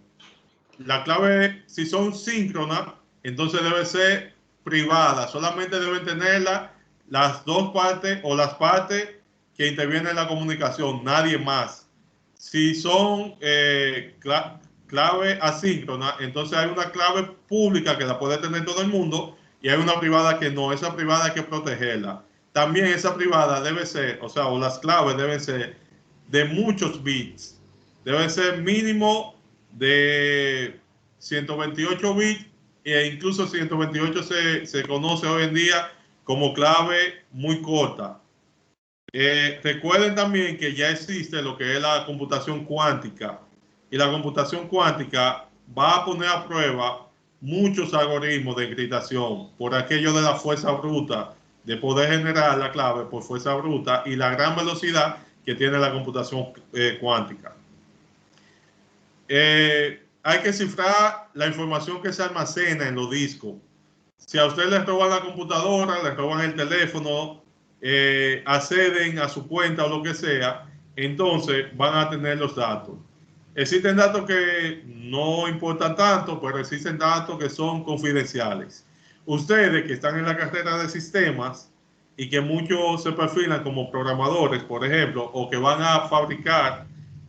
la clave, si son síncronas, entonces debe ser privada. Solamente deben tenerla las dos partes o las partes que intervienen en la comunicación, nadie más. Si son clave asíncrona, entonces hay una clave pública que la puede tener todo el mundo, y hay una privada que no. Esa privada hay que protegerla. También esa privada debe ser, o sea, o las claves deben ser de muchos bits. Debe ser mínimo de 128 bits, e incluso 128 se conoce hoy en día como clave muy corta. Recuerden también que ya existe lo que es la computación cuántica, y la computación cuántica va a poner a prueba muchos algoritmos de encriptación por aquello de la fuerza bruta, de poder generar la clave por fuerza bruta, y la gran velocidad que tiene la computación cuántica. Hay que cifrar la información que se almacena en los discos. Si a usted le roban la computadora, le roban el teléfono, acceden a su cuenta o lo que sea, entonces van a tener los datos. Existen datos que no importan tanto, pero existen datos que son confidenciales. Ustedes que están en la carrera de sistemas y que muchos se perfilan como programadores, por ejemplo, o que van a fabricar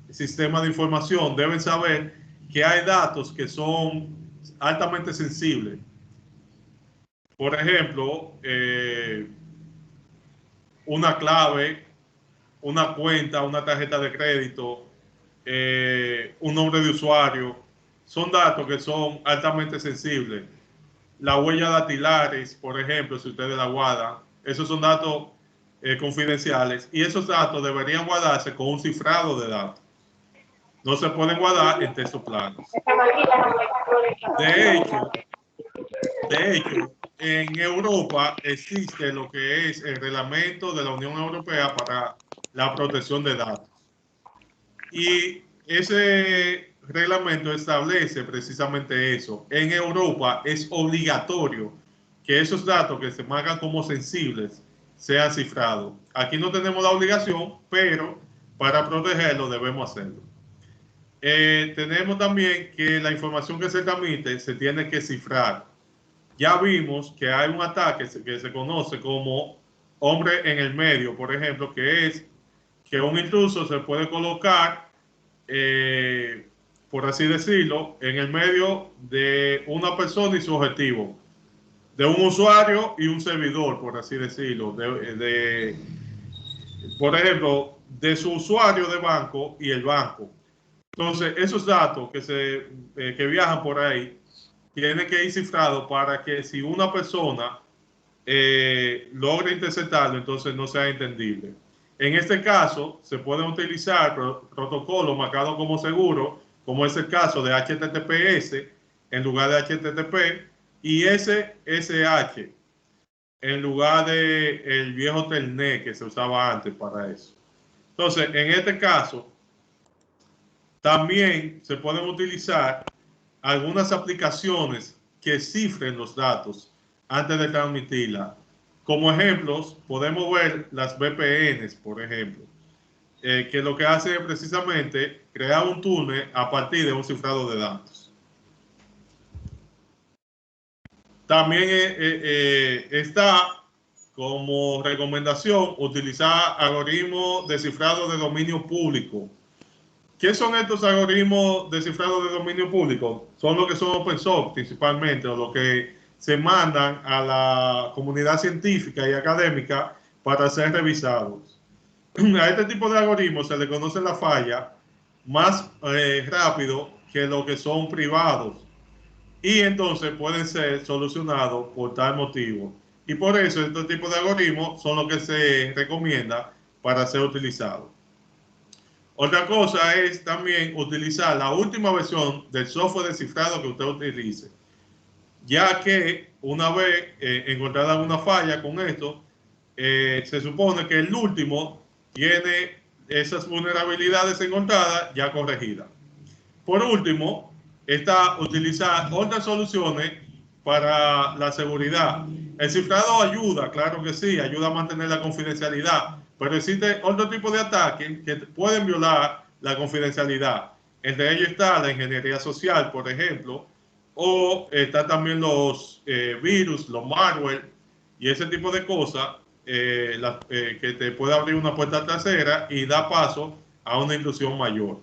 sistemas de información, deben saber que hay datos que son altamente sensibles. Por ejemplo, una clave, una cuenta, una tarjeta de crédito, un nombre de usuario, son datos que son altamente sensibles. La huella dactilares, por ejemplo, si ustedes la guardan, esos son datos confidenciales, y esos datos deberían guardarse con un cifrado de datos. No se pueden guardar en textos planos. De hecho, en Europa existe lo que es el reglamento de la Unión Europea para la protección de datos. Y ese reglamento establece precisamente eso. En Europa es obligatorio que esos datos que se marcan como sensibles sean cifrados. Aquí no tenemos la obligación, pero para protegerlo debemos hacerlo. Tenemos también que la información que se transmite se tiene que cifrar. Ya vimos que hay un ataque que se conoce como hombre en el medio, por ejemplo, que es que un intruso se puede colocar, por así decirlo, en el medio de una persona y su objetivo, de un usuario y un servidor, por así decirlo, por ejemplo, de su usuario de banco y el banco. Entonces, esos datos que viajan por ahí tienen que ir cifrados para que si una persona logra interceptarlo, entonces no sea entendible. En este caso, se pueden utilizar protocolos marcados como seguros, como es el caso de HTTPS en lugar de HTTP y SSH en lugar de el viejo Telnet que se usaba antes para eso. Entonces, en este caso, también se pueden utilizar algunas aplicaciones que cifren los datos antes de transmitirla. Como ejemplos, podemos ver las VPNs, por ejemplo, que lo que hace es precisamente crear un túnel a partir de un cifrado de datos. También está como recomendación utilizar algoritmos de cifrado de dominio público. ¿Qué son estos algoritmos de cifrado de dominio público? Son los que son open source principalmente, o los que se mandan a la comunidad científica y académica para ser revisados. A este tipo de algoritmos se le conoce la falla más rápido que los que son privados y entonces pueden ser solucionados por tal motivo. Y por eso estos tipos de algoritmos son los que se recomienda para ser utilizados. Otra cosa es también utilizar la última versión del software de cifrado que usted utilice, ya que una vez encontrada alguna falla con esto, se supone que el último tiene esas vulnerabilidades encontradas ya corregidas. Por último, está utilizar otras soluciones para la seguridad. El cifrado ayuda, claro que sí, ayuda a mantener la confidencialidad, pero existe otro tipo de ataques que pueden violar la confidencialidad. Entre ellos está la ingeniería social, por ejemplo, o está también los virus, los malware y ese tipo de cosas que te puede abrir una puerta trasera y da paso a una intrusión mayor.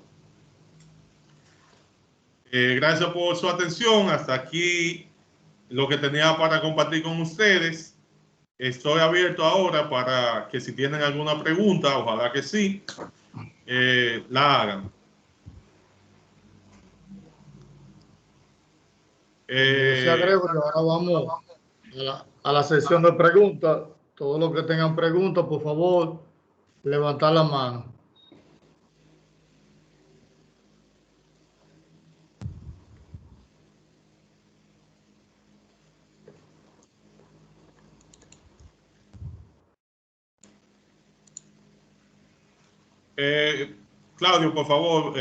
Gracias por su atención. Hasta aquí lo que tenía para compartir con ustedes. Estoy abierto ahora para que si tienen alguna pregunta, ojalá que sí, la hagan. Gracias, Gregorio. Ahora vamos a la sesión de preguntas. Todos los que tengan preguntas, por favor, levantar la mano. Claudio, por favor,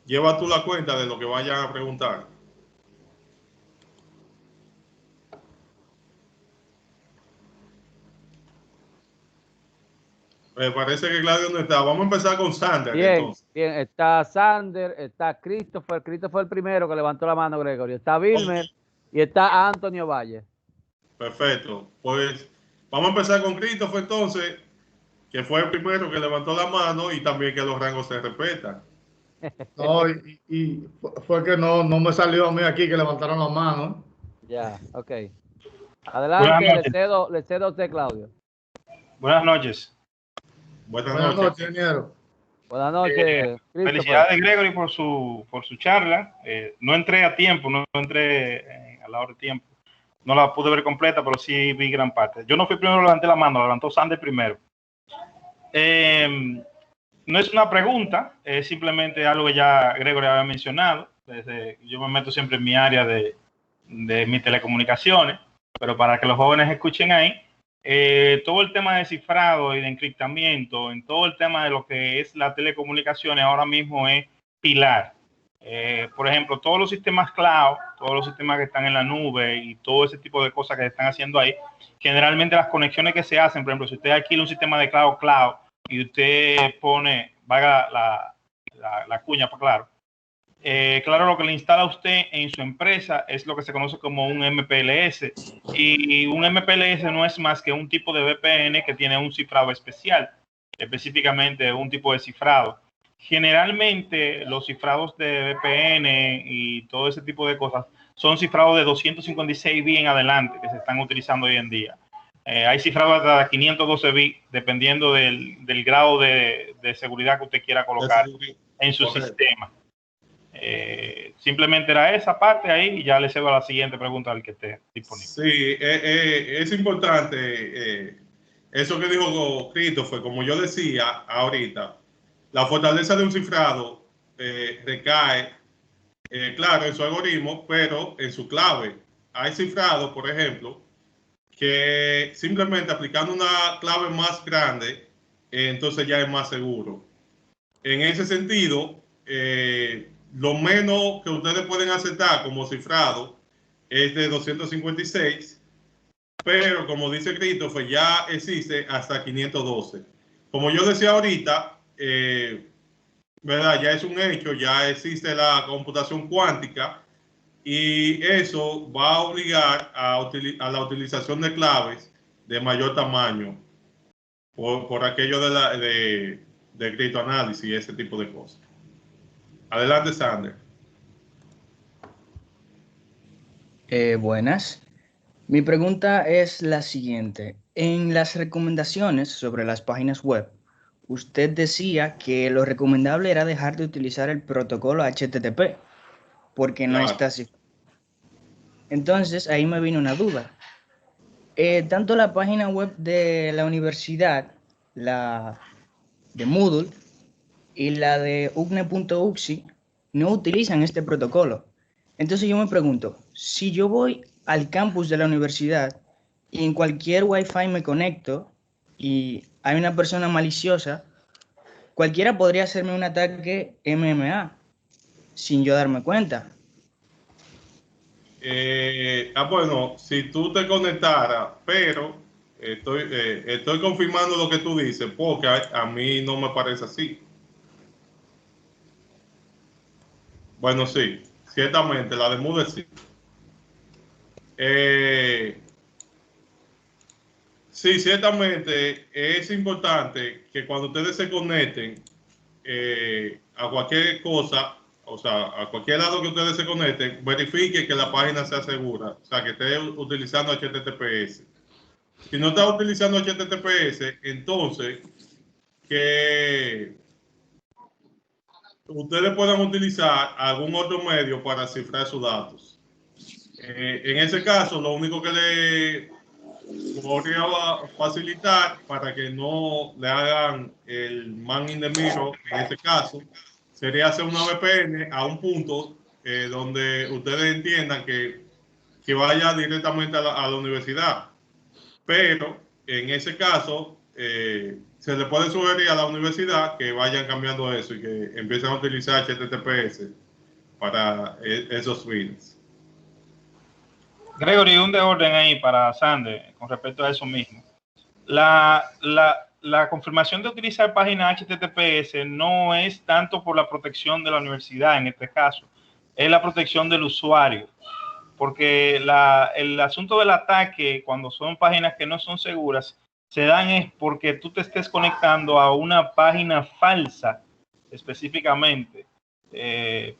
lleva tú la cuenta de lo que vayan a preguntar. Parece que Claudio no está. Vamos a empezar con Sander. Bien, Entonces. bien. Está Sander, está Christopher. Christopher el primero que levantó la mano, Gregorio. Está Wilmer y está Antonio Valle. Perfecto. Pues vamos a empezar con Christopher entonces, que fue el primero que levantó la mano y también que los rangos se respetan. No, y fue que no me salió a mí aquí que levantaron la mano. Ya, ok. Adelante, le cedo a usted, Claudio. Buenas noches. Buenas noches, ingeniero. Buenas noches, felicidades, Gregory, por su charla. No entré a tiempo, no entré a la hora de tiempo. No la pude ver completa, pero sí vi gran parte. Yo no fui primero, levanté la mano, levantó Sander primero. No es una pregunta, es simplemente algo que ya Gregory había mencionado. Yo me meto siempre en mi área de mis telecomunicaciones, pero para que los jóvenes escuchen ahí, todo el tema de cifrado y de encriptamiento, en todo el tema de lo que es la telecomunicaciones ahora mismo es pilar. Por ejemplo, todos los sistemas cloud, todos los sistemas que están en la nube y todo ese tipo de cosas que se están haciendo ahí, generalmente las conexiones que se hacen, por ejemplo, si usted alquila un sistema de cloud y usted pone, vaga la cuña, para claro, claro, lo que le instala a usted en su empresa es lo que se conoce como un MPLS, y un MPLS no es más que un tipo de VPN que tiene un cifrado especial, específicamente un tipo de cifrado. Generalmente los cifrados de VPN y todo ese tipo de cosas son cifrados de 256 bits en adelante que se están utilizando hoy en día. Hay cifrados hasta 512 bits dependiendo del grado de seguridad que usted quiera colocar en su sistema. Simplemente era esa parte ahí y ya le cedo a la siguiente pregunta al que esté disponible. Sí, es importante eso que dijo Christopher, como yo decía ahorita, la fortaleza de un cifrado recae, claro, en su algoritmo, pero en su clave. Hay cifrados, por ejemplo, que simplemente aplicando una clave más grande, entonces ya es más seguro. En ese sentido, lo menos que ustedes pueden aceptar como cifrado es de 256, pero como dice Christopher, ya existe hasta 512. Como yo decía ahorita, ¿verdad? Ya es un hecho, ya existe la computación cuántica y eso va a obligar a la utilización de claves de mayor tamaño por aquello de criptoanálisis y ese tipo de cosas. Adelante, Sander. Buenas. Mi pregunta es la siguiente. En las recomendaciones sobre las páginas web, usted decía que lo recomendable era dejar de utilizar el protocolo HTTP porque no Claro. está así. Entonces, ahí me vino una duda. Tanto la página web de la universidad, la de Moodle y la de ugne.uxi, no utilizan este protocolo. Entonces yo me pregunto, si yo voy al campus de la universidad y en cualquier Wi-Fi me conecto y hay una persona maliciosa, cualquiera podría hacerme un ataque MMA sin yo darme cuenta. Bueno, si tú te conectaras, pero estoy confirmando lo que tú dices, porque a mí no me parece así. Bueno, sí, ciertamente, la de Moodle sí. Sí, ciertamente es importante que cuando ustedes se conecten a cualquier cosa, o sea, a cualquier lado que ustedes se conecten, verifique que la página sea segura, o sea, que esté utilizando HTTPS. Si no está utilizando HTTPS, entonces que ustedes puedan utilizar algún otro medio para cifrar sus datos. En ese caso, lo único que le podría facilitar para que no le hagan el man in the mirror, en este caso, sería hacer una VPN a un punto donde ustedes entiendan que vaya directamente a la universidad. Pero en ese caso, se le puede sugerir a la universidad que vayan cambiando eso y que empiecen a utilizar HTTPS para esos fines. Gregory, un de orden ahí para Sander con respecto a eso mismo. La confirmación de utilizar página HTTPS no es tanto por la protección de la universidad en este caso, es la protección del usuario. Porque el asunto del ataque, cuando son páginas que no son seguras, se dan es porque tú te estés conectando a una página falsa específicamente.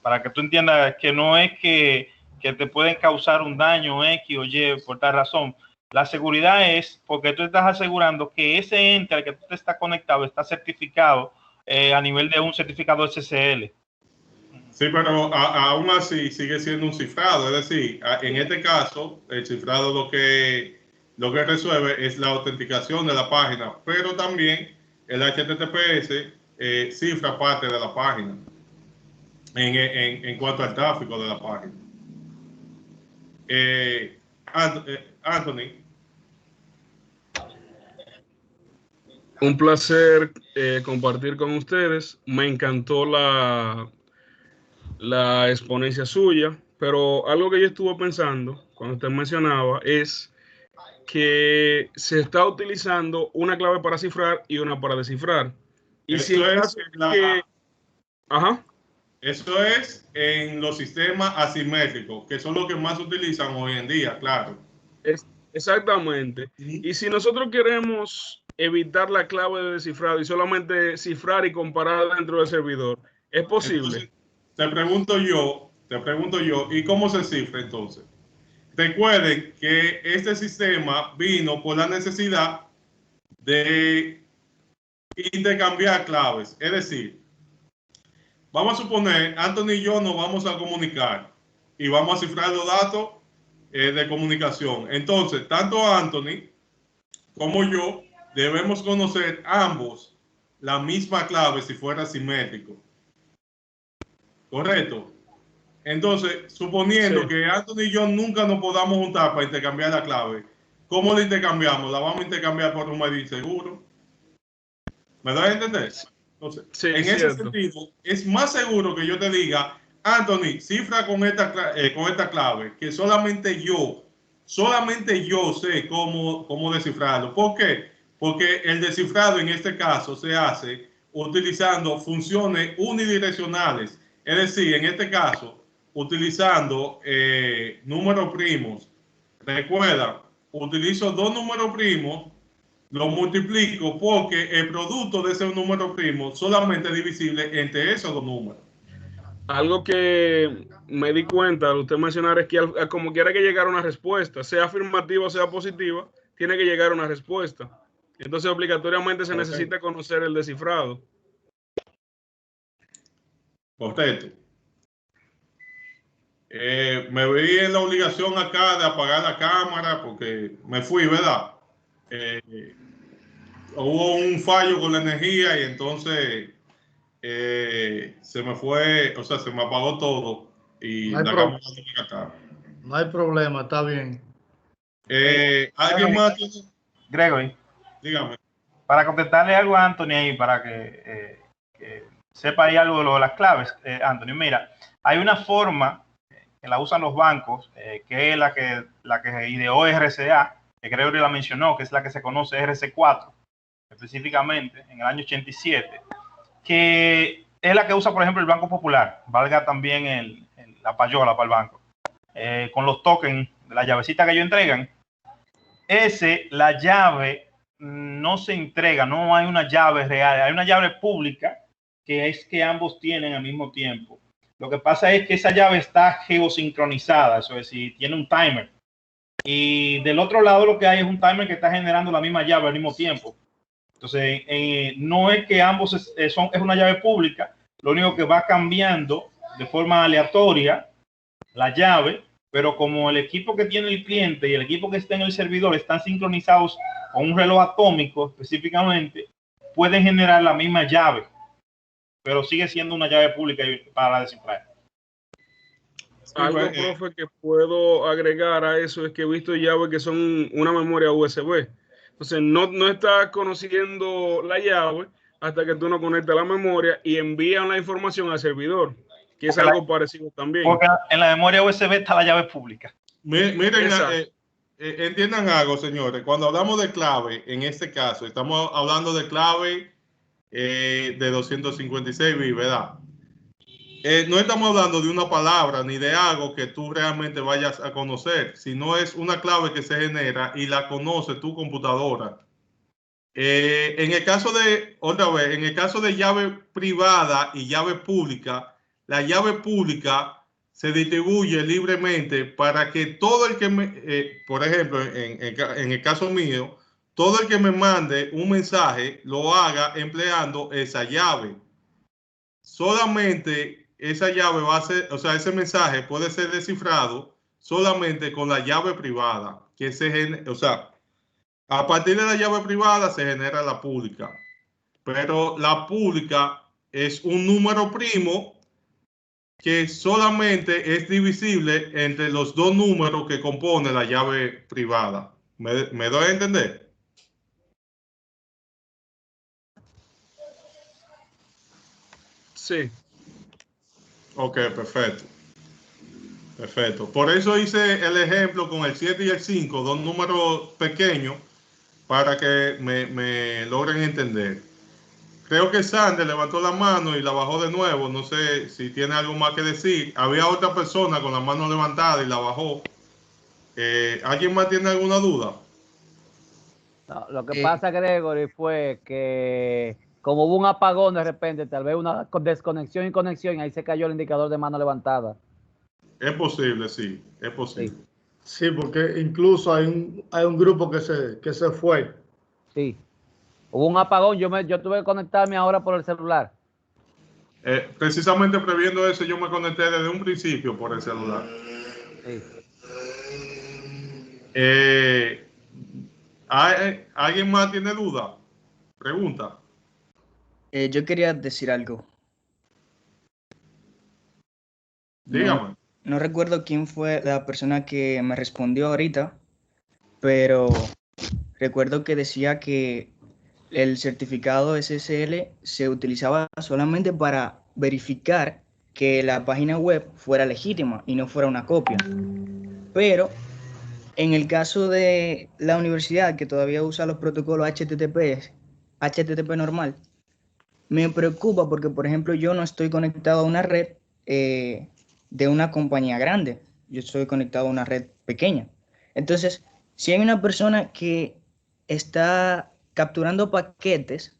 Para que tú entiendas que no es que te pueden causar un daño X o Y por tal razón. La seguridad es porque tú estás asegurando que ese ente al que tú te estás conectado está certificado a nivel de un certificado SSL. Sí, pero aún así sigue siendo un cifrado. Es decir, en este caso, el cifrado lo que resuelve es la autenticación de la página, pero también el HTTPS cifra parte de la página en cuanto al tráfico de la página. Anthony. Un placer compartir con ustedes. Me encantó la exponencia suya, pero algo que yo estuve pensando cuando usted mencionaba es que se está utilizando una clave para cifrar y una para descifrar. Y Eso si en es caso que... Ajá. Eso es en los sistemas asimétricos, que son los que más se utilizan hoy en día, claro. Exactamente. Y si nosotros queremos evitar la clave de descifrado y solamente cifrar y comparar dentro del servidor, ¿es posible? Entonces, te pregunto yo, ¿y cómo se cifra entonces? Recuerden que este sistema vino por la necesidad de intercambiar claves. Es decir, vamos a suponer, Anthony y yo nos vamos a comunicar y vamos a cifrar los datos de comunicación. Entonces, tanto Anthony como yo debemos conocer ambos la misma clave si fuera simétrico. ¿Correcto? Entonces, suponiendo que Anthony y yo nunca nos podamos juntar para intercambiar la clave, ¿cómo la intercambiamos? ¿La vamos a intercambiar por un medio seguro? ¿Me das a entender? Entonces, en ese sentido, es más seguro que yo te diga, Anthony, cifra con esta clave, que solamente yo sé cómo descifrarlo. ¿Por qué? Porque el descifrado en este caso se hace utilizando funciones unidireccionales. Es decir, en este caso, utilizando números primos. Recuerda, utilizo dos números primos, lo multiplico porque el producto de ese número primo solamente es divisible entre esos dos números. Algo que me di cuenta al usted mencionar es que como quiera que llegar a una respuesta, sea afirmativa o sea positiva, tiene que llegar a una respuesta. Entonces obligatoriamente se necesita conocer el descifrado. Correcto. Me vi en la obligación acá de apagar la cámara porque me fui, ¿verdad? Hubo un fallo con la energía y entonces se me fue, o sea, se me apagó todo y no hay problema, está bien. ¿Alguien más tiene? Gregory, Dígame. para contestarle algo a Anthony ahí, para que sepa ahí algo de lo de las claves, Anthony, mira, hay una forma que la usan los bancos, que es la que ideó RCA, que Gregory la mencionó, que es la que se conoce RC4, específicamente en el año 87, que es la que usa, por ejemplo, el Banco Popular, valga también la payola para el banco, con los tokens de la llavecita que ellos entregan. La llave no se entrega, no hay una llave real, hay una llave pública que es que ambos tienen al mismo tiempo. Lo que pasa es que esa llave está geosincronizada, eso es decir, tiene un timer. Y del otro lado lo que hay es un timer que está generando la misma llave al mismo tiempo. Entonces, no es que ambos es una llave pública, lo único que va cambiando de forma aleatoria la llave, pero como el equipo que tiene el cliente y el equipo que está en el servidor están sincronizados con un reloj atómico específicamente, pueden generar la misma llave, pero sigue siendo una llave pública para descifrar. Algo, profe, que puedo agregar a eso es que he visto llaves que son una memoria USB. Entonces, no estás conociendo la llave hasta que tú no conectas la memoria y envían la información al servidor, que es algo parecido también. Porque en la memoria USB está la llave pública. Miren, entiendan algo, señores. Cuando hablamos de clave, en este caso, estamos hablando de clave de 256 bits, ¿verdad? No estamos hablando de una palabra ni de algo que tú realmente vayas a conocer, sino es una clave que se genera y la conoce tu computadora. En el caso de llave privada y llave pública, la llave pública se distribuye libremente para que todo el que por ejemplo, en el caso mío, todo el que me mande un mensaje lo haga empleando esa llave. Solamente esa llave va a ser, o sea, ese mensaje puede ser descifrado solamente con la llave privada, o sea, a partir de la llave privada se genera la pública, pero la pública es un número primo que solamente es divisible entre los dos números que compone la llave privada. ¿Me doy a entender? Sí. Ok, perfecto. Perfecto. Por eso hice el ejemplo con el 7 y el 5, dos números pequeños, para que me logren entender. Creo que Sander levantó la mano y la bajó de nuevo. No sé si tiene algo más que decir. Había otra persona con la mano levantada y la bajó. ¿Alguien más tiene alguna duda? No, lo que pasa, Gregory, fue que como hubo un apagón de repente, tal vez una desconexión y conexión, y ahí se cayó el indicador de mano levantada. Es posible, sí, es posible. Sí, porque incluso hay un grupo que se fue. Sí. Hubo un apagón, yo tuve que conectarme ahora por el celular. Precisamente previendo eso, yo me conecté desde un principio por el celular. Sí. ¿Alguien más tiene duda? Pregunta. Yo quería decir algo. Dígame. No recuerdo quién fue la persona que me respondió ahorita, pero recuerdo que decía que el certificado SSL se utilizaba solamente para verificar que la página web fuera legítima y no fuera una copia. Pero en el caso de la universidad, que todavía usa los protocolos HTTP normal, me preocupa porque, por ejemplo, yo no estoy conectado a una red de una compañía grande. Yo estoy conectado a una red pequeña. Entonces, si hay una persona que está capturando paquetes,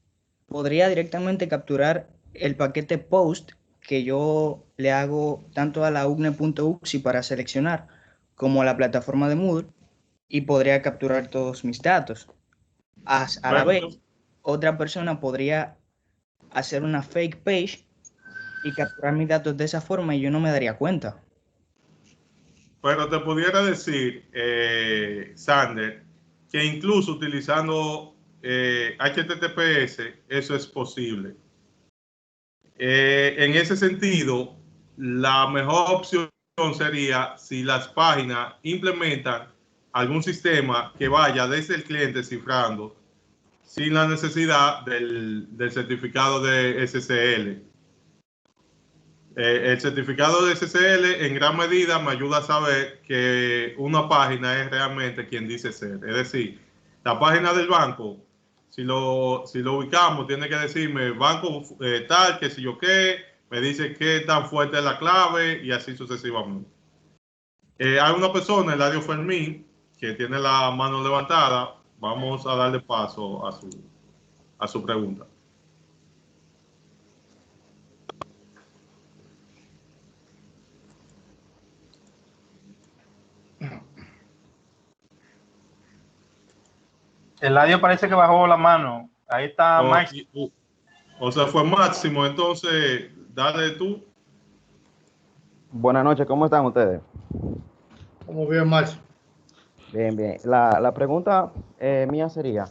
podría directamente capturar el paquete post que yo le hago tanto a la ugne.uxi para seleccionar como a la plataforma de Moodle y podría capturar todos mis datos. A la vez, otra persona podría hacer una fake page y capturar mis datos de esa forma y yo no me daría cuenta. Pero te pudiera decir, Sander, que incluso utilizando HTTPS, eso es posible. En ese sentido, la mejor opción sería si las páginas implementan algún sistema que vaya desde el cliente cifrando sin la necesidad del certificado de SSL. El certificado de SSL en gran medida me ayuda a saber que una página es realmente quien dice ser. Es decir, la página del banco, si lo ubicamos, tiene que decirme banco tal, que si yo qué, me dice qué tan fuerte es la clave y así sucesivamente. Hay una persona, Eladio Fermín, que tiene la mano levantada. Vamos a darle paso a su pregunta. Eladio parece que bajó la mano. Ahí está Mike. O sea, fue Máximo. Entonces, dale tú. Buenas noches, ¿cómo están ustedes? Como bien, Máximo. Bien, bien. La pregunta mía sería,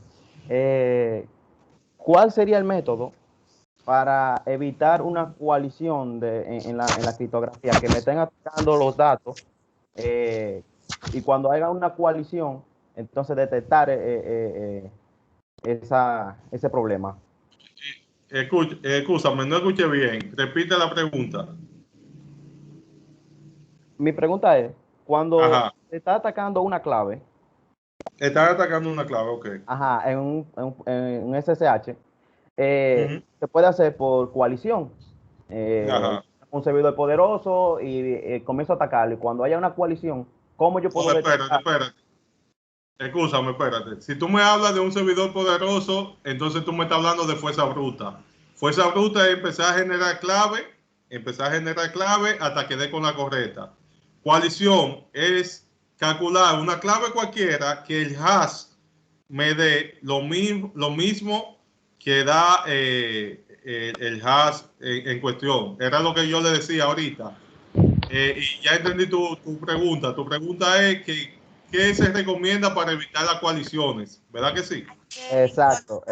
¿cuál sería el método para evitar una coalición en la criptografía, que me estén atacando los datos y cuando haya una coalición, entonces detectar ese problema? Escúchame, no escuché bien. Repite la pregunta. Mi pregunta es, cuando se está atacando una clave, están atacando una clave, ok. Ajá, en un SSH, se puede hacer por coalición. Un servidor poderoso y comienzo a atacarlo. Y cuando haya una coalición, ¿cómo yo puedo detectar? Espérate. Escúchame, espérate. Si tú me hablas de un servidor poderoso, entonces tú me estás hablando de fuerza bruta. Fuerza bruta es empezar a generar clave hasta que dé con la correcta. Coalición es calcular una clave cualquiera que el hash me dé lo mismo que da el hash en cuestión. Era lo que yo le decía ahorita. Y ya entendí tu pregunta. Tu pregunta es ¿qué se recomienda para evitar las coaliciones? ¿Verdad que sí? Exacto.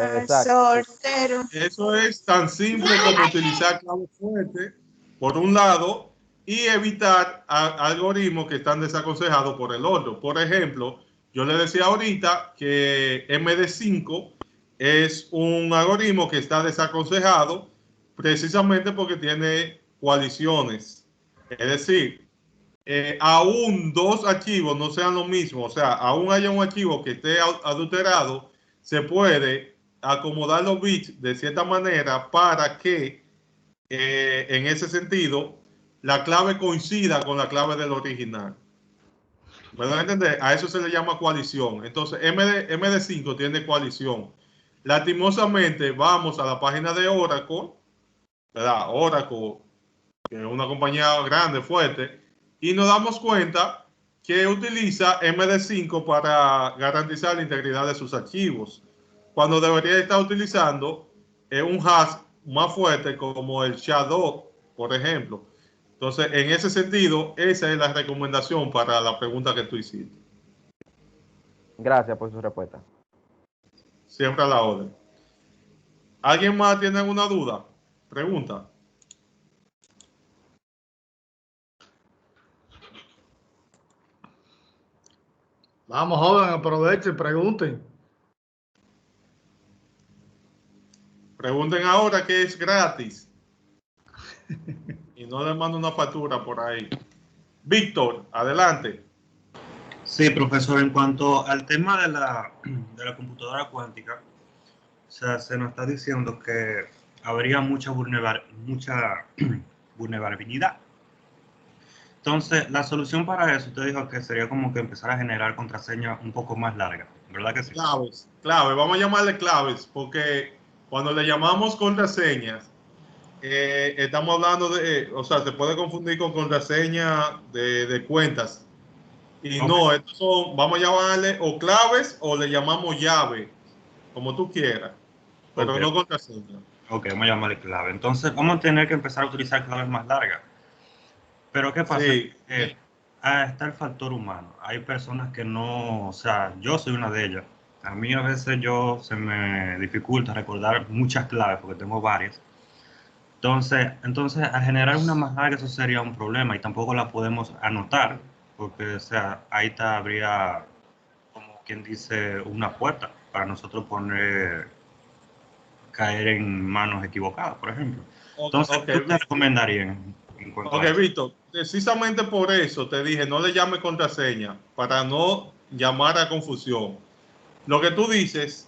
Eso es tan simple como utilizar clave fuerte, por un lado, y evitar algoritmos que están desaconsejados por el otro. Por ejemplo, yo le decía ahorita que MD5 es un algoritmo que está desaconsejado precisamente porque tiene coaliciones. Es decir, aún dos archivos no sean lo mismo, o sea, aún haya un archivo que esté adulterado, se puede acomodar los bits de cierta manera para que en ese sentido la clave coincida con la clave del original. ¿Me van a entender? A eso se le llama coalición. Entonces, MD5 tiene coalición. Lastimosamente, vamos a la página de Oracle, ¿verdad? Oracle, que es una compañía grande, fuerte, y nos damos cuenta que utiliza MD5 para garantizar la integridad de sus archivos, cuando debería estar utilizando un hash más fuerte como el SHA-2, por ejemplo. Entonces, en ese sentido, esa es la recomendación para la pregunta que tú hiciste. Gracias por su respuesta. Siempre a la orden. ¿Alguien más tiene alguna duda? Pregunta. Vamos, joven, aprovechen, pregunten. Pregunten ahora que es gratis. Y no les mando una factura por ahí. Víctor, adelante. Sí, profesor, en cuanto al tema de la computadora cuántica, o sea, se nos está diciendo que habría mucha vulnerabilidad. Entonces, la solución para eso, usted dijo que sería como que empezar a generar contraseñas un poco más largas, ¿verdad que sí? Claves, vamos a llamarle claves, porque cuando le llamamos contraseñas, estamos hablando de, o sea, se puede confundir con contraseña de cuentas. Y Okay. no, estos son, vamos a llamarle o claves o le llamamos llave, como tú quieras, pero Okay. no contraseña. Ok, vamos a llamarle clave. Entonces, vamos a tener que empezar a utilizar claves más largas. Pero ¿qué pasa? Sí. Está el factor humano. Hay personas que no, o sea, yo soy una de ellas. A mí a veces se me dificulta recordar muchas claves porque tengo varias. Entonces, al generar una más larga eso sería un problema y tampoco la podemos anotar porque, o sea, ahí habría, como quien dice, una puerta para nosotros caer en manos equivocadas, por ejemplo. Entonces, ¿qué te recomendaría en cuanto a eso? Víctor, precisamente por eso te dije, no le llame contraseña, para no llamar a confusión. Lo que tú dices,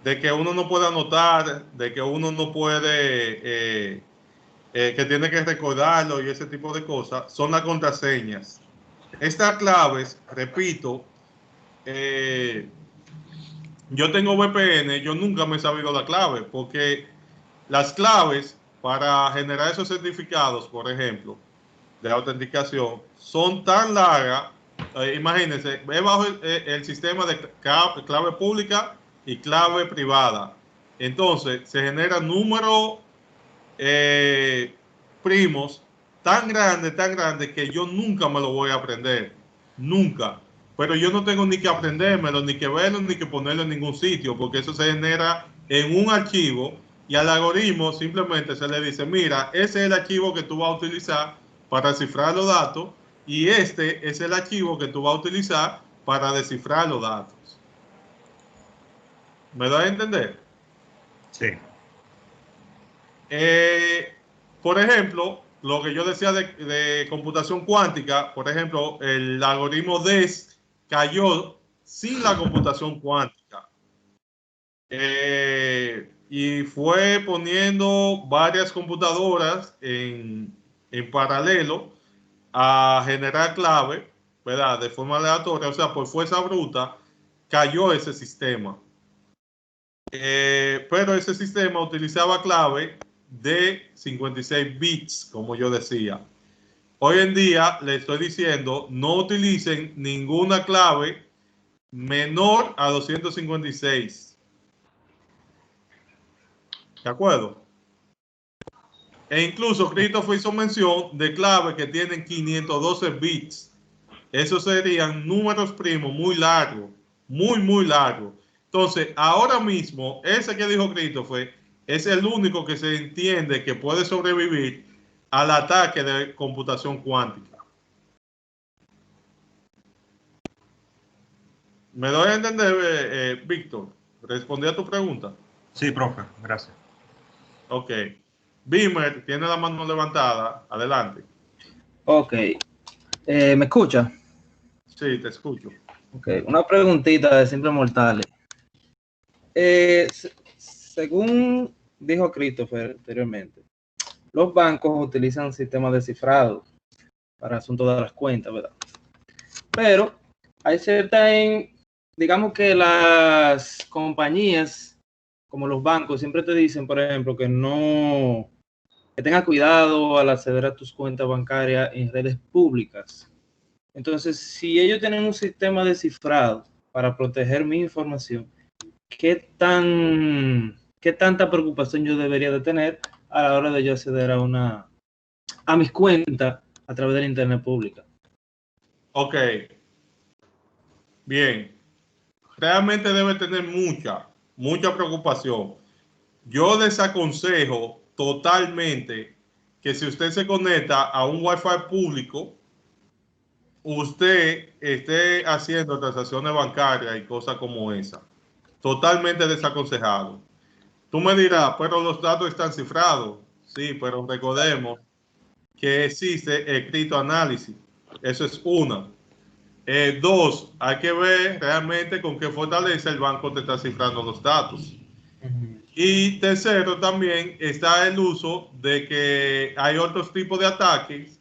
de que uno no puede anotar, de que uno no puede, que tiene que recordarlo y ese tipo de cosas, son las contraseñas. Estas claves, repito, yo tengo VPN, yo nunca me he sabido la clave, porque las claves para generar esos certificados, por ejemplo, de autenticación, son tan largas. Imagínense, es bajo el sistema de clave pública y clave privada. Entonces, se generan números primos tan grandes que yo nunca me lo voy a aprender. Nunca. Pero yo no tengo ni que aprendérmelo, ni que verlo, ni que ponerlo en ningún sitio, porque eso se genera en un archivo y al algoritmo simplemente se le dice, mira, ese es el archivo que tú vas a utilizar para cifrar los datos y este es el archivo que tú vas a utilizar para descifrar los datos. ¿Me da a entender? Sí. Por ejemplo, lo que yo decía de computación cuántica, por ejemplo, el algoritmo DES cayó sin la computación cuántica. Y fue poniendo varias computadoras en paralelo a generar clave, ¿verdad? De forma aleatoria, o sea, por fuerza bruta, cayó ese sistema. Pero ese sistema utilizaba clave de 56 bits, como yo decía. Hoy en día le estoy diciendo, no utilicen ninguna clave menor a 256. ¿De acuerdo? E incluso Christopher hizo mención de claves que tienen 512 bits. Esos serían números primos muy largos, muy largos. Entonces, ahora mismo, ese que dijo Christopher es el único que se entiende que puede sobrevivir al ataque de computación cuántica. ¿Me doy a entender, Víctor? ¿Respondí a tu pregunta? Sí, profe, gracias. Ok. Beamer tiene la mano levantada. Adelante. Ok. ¿Me escucha? Sí, te escucho. Ok. Una preguntita de Simple Mortales. Según dijo Christopher anteriormente, los bancos utilizan sistemas de cifrado para asuntos de las cuentas, ¿verdad? Pero hay digamos que las compañías, como los bancos, siempre te dicen, por ejemplo, que tengas cuidado al acceder a tus cuentas bancarias en redes públicas. Entonces, si ellos tienen un sistema de cifrado para proteger mi información, ¿qué tanta preocupación yo debería de tener a la hora de yo acceder a mis cuentas a través de la internet pública? Ok. Bien. Realmente debe tener mucha, mucha preocupación. Yo les aconsejo totalmente que si usted se conecta a un Wi-Fi público, usted esté haciendo transacciones bancarias y cosas como esa. Totalmente desaconsejado. Tú me dirás, pero los datos están cifrados. Sí, pero recordemos que existe el criptoanálisis. Eso es una. Dos, hay que ver realmente con qué fortaleza el banco te está cifrando los datos. Y tercero, también está el uso de que hay otros tipos de ataques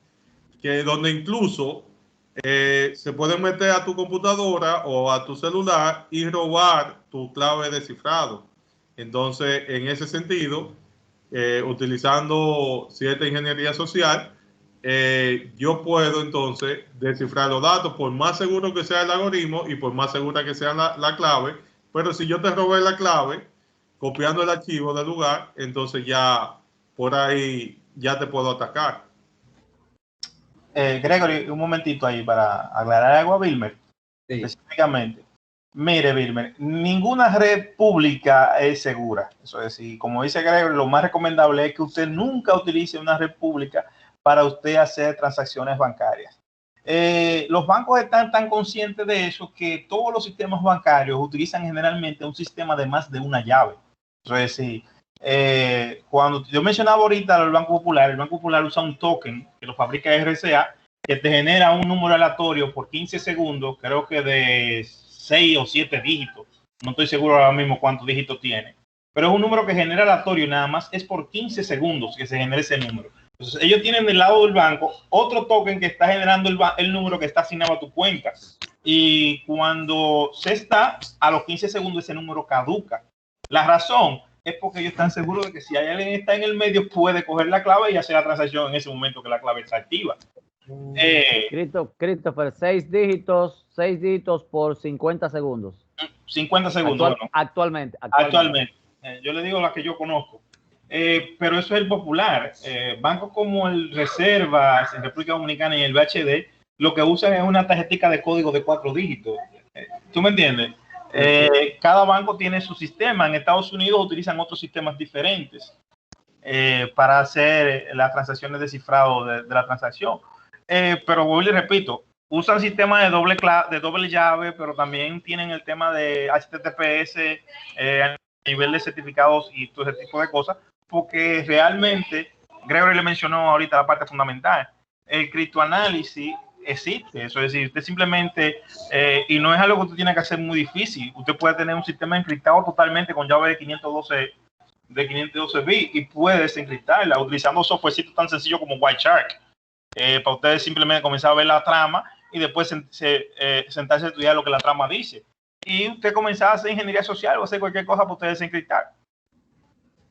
que donde incluso se pueden meter a tu computadora o a tu celular y robar tu clave de cifrado. Entonces, en ese sentido, utilizando cierta ingeniería social, yo puedo entonces descifrar los datos por más seguro que sea el algoritmo y por más segura que sea la clave. Pero si yo te robé la clave, copiando el archivo del lugar, entonces ya por ahí ya te puedo atacar. Gregory, un momentito ahí para aclarar algo a Wilmer. Sí. Específicamente. Mire, Wilmer, ninguna red pública es segura. Eso es decir, como dice Gregory, lo más recomendable es que usted nunca utilice una red pública para usted hacer transacciones bancarias. Los bancos están tan conscientes de eso que todos los sistemas bancarios utilizan generalmente un sistema de más de una llave. Eso es decir, cuando yo mencionaba ahorita el Banco Popular usa un token que lo fabrica RCA, que te genera un número aleatorio por 15 segundos, creo que de 6 o 7 dígitos. No estoy seguro ahora mismo cuántos dígitos tiene. Pero es un número que genera aleatorio, nada más es por 15 segundos que se genera ese número. Entonces, ellos tienen del lado del banco otro token que está generando el número que está asignado a tu cuenta. Y cuando se está a los 15 segundos, ese número caduca. La razón es porque ellos están seguros de que si hay alguien que está en el medio, puede coger la clave y hacer la transacción en ese momento que la clave está activa. Christopher, 6 dígitos por 50 segundos. 50 segundos. Actualmente. Yo le digo la que yo conozco. Pero eso es el popular. Bancos como el Reservas en República Dominicana y el BHD, lo que usan es una tarjetita de código de 4 dígitos. ¿Tú me entiendes? Cada banco tiene su sistema. En Estados Unidos utilizan otros sistemas diferentes para hacer las transacciones de cifrado de la transacción. Pero voy y repito, usan sistemas de doble llave, pero también tienen el tema de HTTPS a nivel de certificados y todo ese tipo de cosas, porque realmente, Gregory le mencionó ahorita la parte fundamental, el criptoanálisis existe, eso es decir, usted simplemente, y no es algo que usted tiene que hacer muy difícil, usted puede tener un sistema encriptado totalmente con llave de 512 bits y puede desencriptarla utilizando softwarecitos tan sencillo como Wireshark, para ustedes simplemente comenzar a ver la trama y después sentarse a estudiar lo que la trama dice. Y usted comenzar a hacer ingeniería social o hacer cualquier cosa para ustedes desencriptar.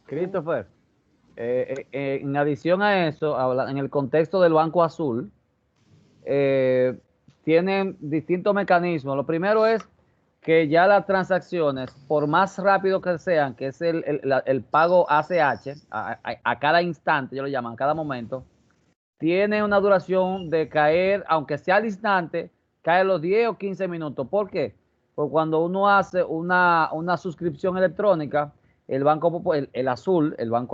Christopher, en adición a eso, en el contexto del Banco Azul, tienen distintos mecanismos. Lo primero es que ya las transacciones, por más rápido que sean, que es el pago ACH, a cada instante, ellos lo llaman, a cada momento, tiene una duración de caer, aunque sea al instante, cae los 10 o 15 minutos. ¿Por qué? Porque cuando uno hace una suscripción electrónica, el Banco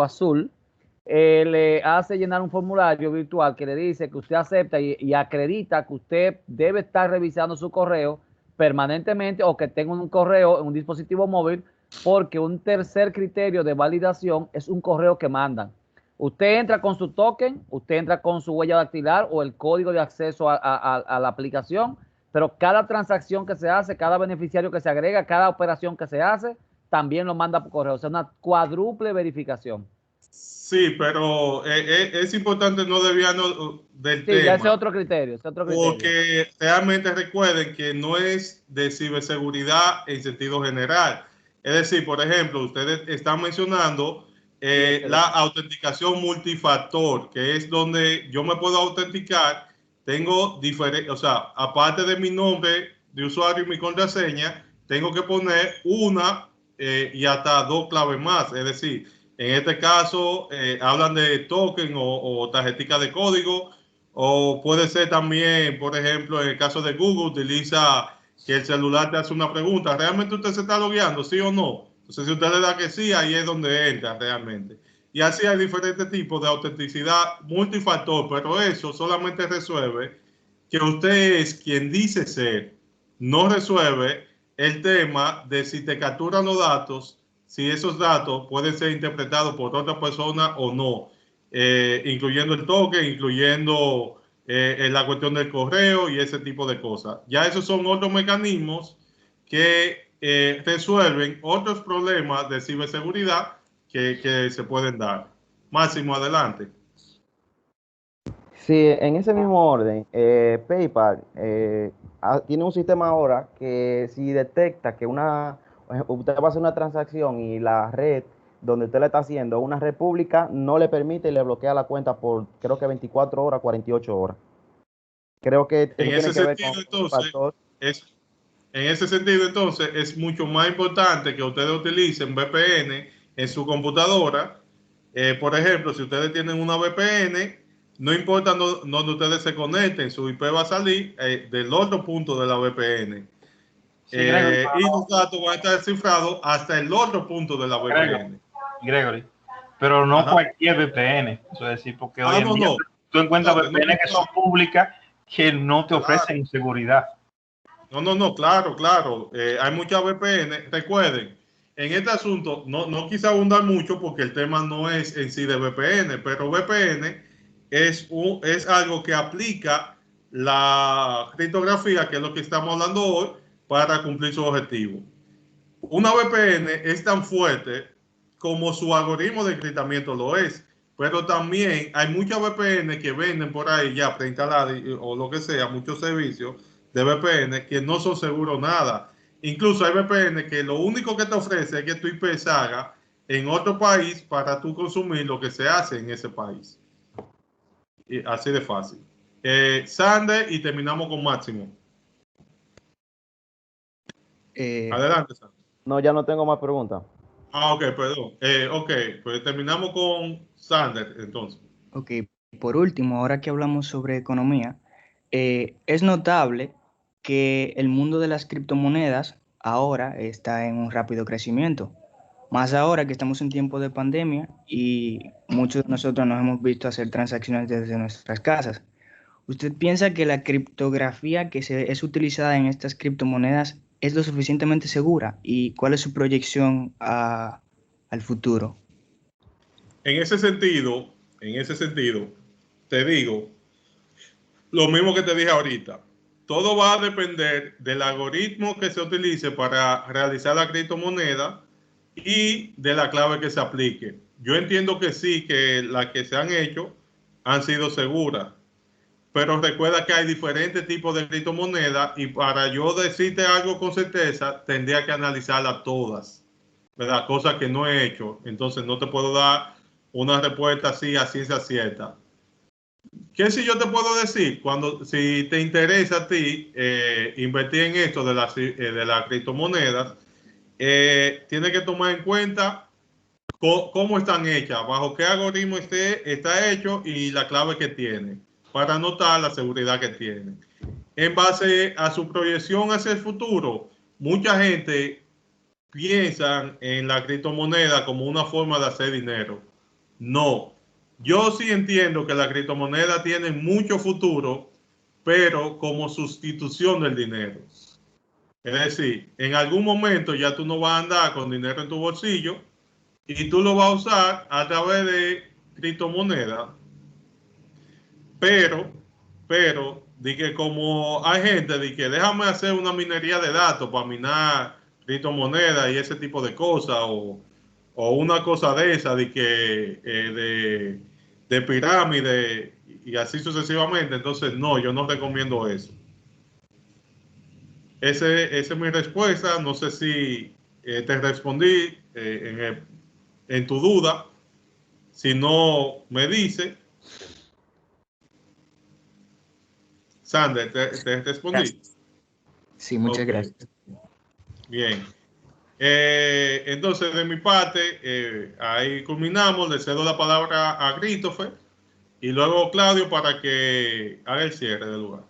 Azul, le hace llenar un formulario virtual que le dice que usted acepta y acredita que usted debe estar revisando su correo permanentemente o que tenga un correo en un dispositivo móvil, porque un tercer criterio de validación es un correo que mandan. Usted entra con su token, usted entra con su huella dactilar o el código de acceso a la aplicación, pero cada transacción que se hace, cada beneficiario que se agrega, cada operación que se hace, también lo manda por correo. O sea, una cuádruple verificación. Sí, pero es importante no desviarnos del tema. Ya ese es otro criterio. Porque realmente recuerden que no es de ciberseguridad en sentido general. Es decir, por ejemplo, ustedes están mencionando la autenticación multifactor, que es donde yo me puedo autenticar. Tengo diferentes, o sea, aparte de mi nombre de usuario y mi contraseña, tengo que poner una y hasta 2 claves más. Es decir, en este caso hablan de token o tarjetica de código, o puede ser también, por ejemplo, en el caso de Google, utiliza que el celular te hace una pregunta. ¿Realmente usted se está logueando, sí o no? Entonces, si usted le da que sí, ahí es donde entra realmente. Y así hay diferentes tipos de autenticidad multifactor, pero eso solamente resuelve que usted es quien dice ser. No resuelve el tema de si te capturan los datos, si esos datos pueden ser interpretados por otra persona o no, incluyendo el toque, incluyendo la cuestión del correo y ese tipo de cosas. Ya esos son otros mecanismos que resuelven otros problemas de ciberseguridad que se pueden dar. Máximo, adelante. Sí, en ese mismo orden, PayPal tiene un sistema ahora que si detecta que usted va a hacer una transacción y la red donde usted la está haciendo una red pública, no le permite y le bloquea la cuenta por creo que 24 horas, 48 horas. Creo que eso En tiene ese que ver sentido, con el entonces, factor. en ese sentido, entonces, es mucho más importante que ustedes utilicen VPN en su computadora. Por ejemplo, si ustedes tienen una VPN, no importa donde ustedes se conecten, su IP va a salir del otro punto de la VPN. Sí, Gregory, Y los datos van a estar descifrados hasta el otro punto de la VPN. Gregory, pero no Ajá. cualquier VPN, eso es decir, porque hoy en día No. tú encuentras Claro, VPN que son públicas que no te ofrecen seguridad. No, claro. Hay muchas VPN. Recuerden, en este asunto, no quise abundar mucho porque el tema no es en sí de VPN, pero VPN es algo que aplica la criptografía, que es lo que estamos hablando hoy, para cumplir su objetivo. Una VPN es tan fuerte como su algoritmo de encriptamiento lo es, pero también hay muchas VPN que venden por ahí ya preinstaladas o lo que sea, muchos servicios de VPN que no son seguros nada. Incluso hay VPN que lo único que te ofrece es que tu IP salga en otro país para tú consumir lo que se hace en ese país. Y así de fácil. Sander, y terminamos con Máximo. Adelante, Sander. No, ya no tengo más preguntas. Ok, perdón. Ok, pues terminamos con Sander, entonces. Ok, por último, ahora que hablamos sobre economía, es notable que el mundo de las criptomonedas ahora está en un rápido crecimiento, más ahora que estamos en tiempo de pandemia y muchos de nosotros nos hemos visto hacer transacciones desde nuestras casas. ¿Usted piensa que la criptografía que es utilizada en estas criptomonedas es lo suficientemente segura? ¿Y cuál es su proyección al futuro? En ese sentido, te digo lo mismo que te dije ahorita. Todo va a depender del algoritmo que se utilice para realizar la criptomoneda y de la clave que se aplique. Yo entiendo que sí, que las que se han hecho han sido seguras, pero recuerda que hay diferentes tipos de criptomonedas y para yo decirte algo con certeza, tendría que analizarlas todas, ¿verdad? Cosa que no he hecho. Entonces no te puedo dar una respuesta así a ciencia cierta. ¿Qué si yo te puedo decir? Si te interesa a ti invertir en esto de las criptomonedas, tienes que tomar en cuenta cómo están hechas, bajo qué algoritmo está hecho y la clave que tiene, para notar la seguridad que tiene. En base a su proyección hacia el futuro, mucha gente piensa en la criptomoneda como una forma de hacer dinero. No, yo sí entiendo que la criptomoneda tiene mucho futuro, pero como sustitución del dinero. Es decir, en algún momento ya tú no vas a andar con dinero en tu bolsillo y tú lo vas a usar a través de criptomonedas. Pero, de que como hay gente de que déjame hacer una minería de datos para minar criptomonedas y ese tipo de cosas, o una cosa de esa, de que de pirámide y así sucesivamente. Entonces, no, yo no recomiendo eso. Esa es mi respuesta. No sé si te respondí en tu duda. Si no, me dice. Sander, ¿te respondí? Sí, muchas gracias. Bien. Entonces, de mi parte, ahí culminamos. Le cedo la palabra a Christopher y luego Claudio para que haga el cierre del lugar.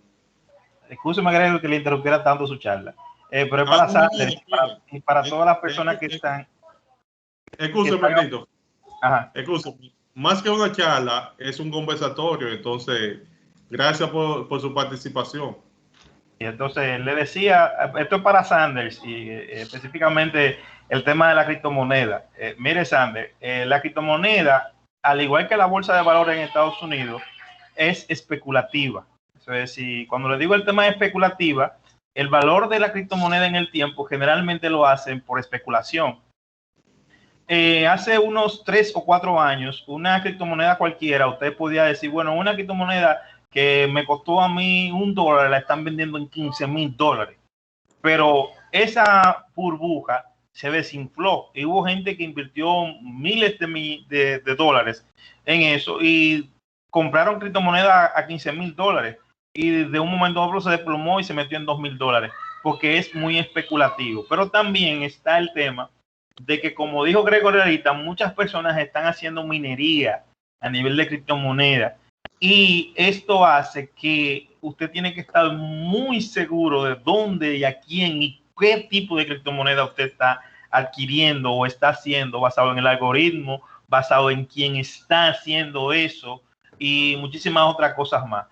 Excúseme, Gregory, que le interrumpiera tanto su charla. Pero es para Sander y para todas las personas que están Escúchame, Cristo. Ajá. Escúchame. Más que una charla, es un conversatorio. Entonces, gracias por su participación. Y entonces le decía, esto es para Sanders y específicamente el tema de la criptomoneda. Mire, Sanders, la criptomoneda, al igual que la bolsa de valores en Estados Unidos, es especulativa. Eso es decir, cuando le digo el tema de especulativa, el valor de la criptomoneda en el tiempo generalmente lo hacen por especulación. Hace unos 3 o 4 años, una criptomoneda cualquiera, usted podía decir, bueno, una criptomoneda que me costó a mí $1, la están vendiendo en $15,000. Pero esa burbuja se desinfló y hubo gente que invirtió miles de dólares en eso y compraron criptomonedas a $15,000 y de un momento a otro se desplomó y se metió en $2,000 porque es muy especulativo. Pero también está el tema de que, como dijo Gregory ahorita, muchas personas están haciendo minería a nivel de criptomoneda y esto hace que usted tiene que estar muy seguro de dónde y a quién y qué tipo de criptomoneda usted está adquiriendo o está haciendo, basado en el algoritmo, basado en quién está haciendo eso y muchísimas otras cosas más.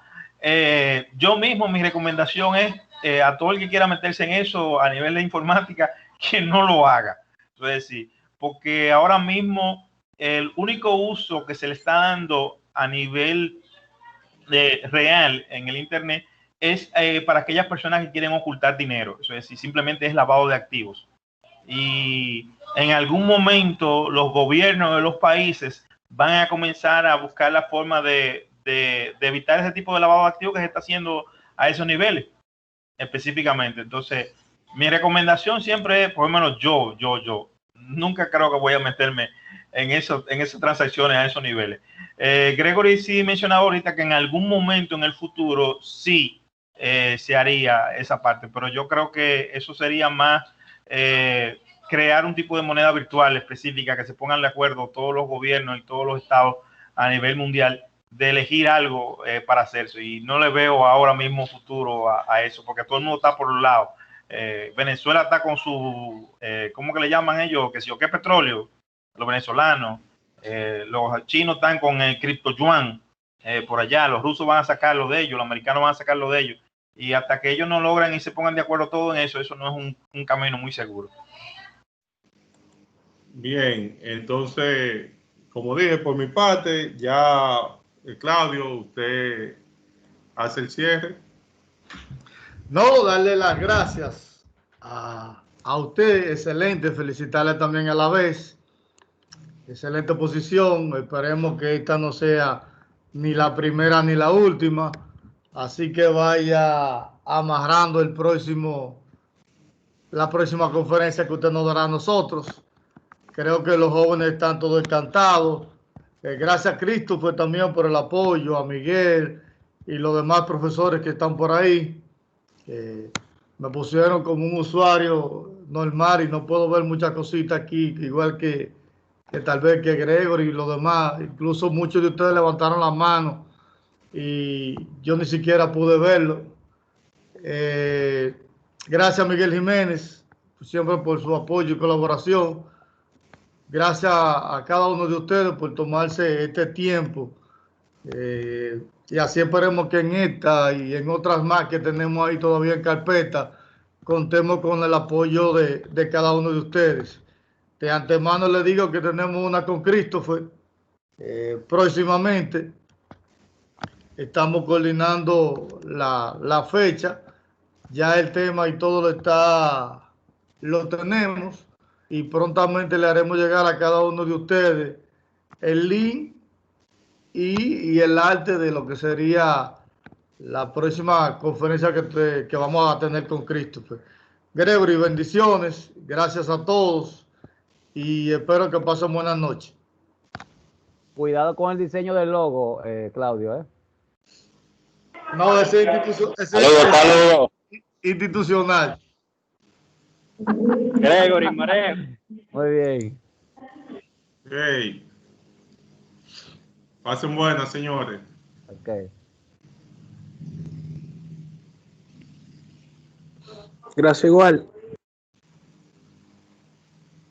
Yo mismo, mi recomendación es a todo el que quiera meterse en eso a nivel de informática, que no lo haga. Es decir, porque ahora mismo el único uso que se le está dando a nivel real en el Internet es para aquellas personas que quieren ocultar dinero. Eso es decir, simplemente es lavado de activos. Y en algún momento los gobiernos de los países van a comenzar a buscar la forma de evitar ese tipo de lavado de activos que se está haciendo a esos niveles específicamente. Entonces, mi recomendación siempre es, por lo menos yo nunca creo que voy a meterme en esas transacciones a esos niveles. Gregory sí mencionaba ahorita que en algún momento en el futuro sí se haría esa parte, pero yo creo que eso sería más crear un tipo de moneda virtual específica, que se pongan de acuerdo todos los gobiernos y todos los estados a nivel mundial de elegir algo para hacerse, y no le veo ahora mismo futuro a eso, porque todo el mundo está por un lado. Venezuela está con su, ¿cómo que le llaman ellos? Que si o qué petróleo, los venezolanos, los chinos están con el cripto yuan por allá, los rusos van a sacar lo de ellos, los americanos van a sacar lo de ellos, y hasta que ellos no logran y se pongan de acuerdo todo en eso, eso no es un camino muy seguro. Bien, entonces, como dije, por mi parte, ya Claudio, usted hace el cierre. No, darle las gracias a usted, excelente, felicitarle también a la vez, excelente posición, esperemos que esta no sea ni la primera ni la última, así que vaya amarrando la próxima conferencia que usted nos dará a nosotros. Creo que los jóvenes están todos encantados. Gracias a Christopher también por el apoyo, a Miguel y los demás profesores que están por ahí. Me pusieron como un usuario normal y no puedo ver muchas cositas aquí, igual que tal vez que Gregory y los demás. Incluso muchos de ustedes levantaron la mano y yo ni siquiera pude verlo. Gracias a Miguel Jiménez, siempre por su apoyo y colaboración. Gracias a cada uno de ustedes por tomarse este tiempo. Y así esperemos que en esta y en otras más que tenemos ahí todavía en carpeta, contemos con el apoyo de cada uno de ustedes. De antemano les digo que tenemos una con Christopher próximamente. Estamos coordinando la fecha. Ya el tema y todo lo tenemos. Y prontamente le haremos llegar a cada uno de ustedes el link y el arte de lo que sería la próxima conferencia que vamos a tener con Christopher. Gregory, bendiciones, gracias a todos y espero que pasen buenas noches. Cuidado con el diseño del logo, Claudio. No, ese institucional. Gregory, Marejo. Muy bien. Hey. Pasen buenas, señores. Okay. Gracias igual.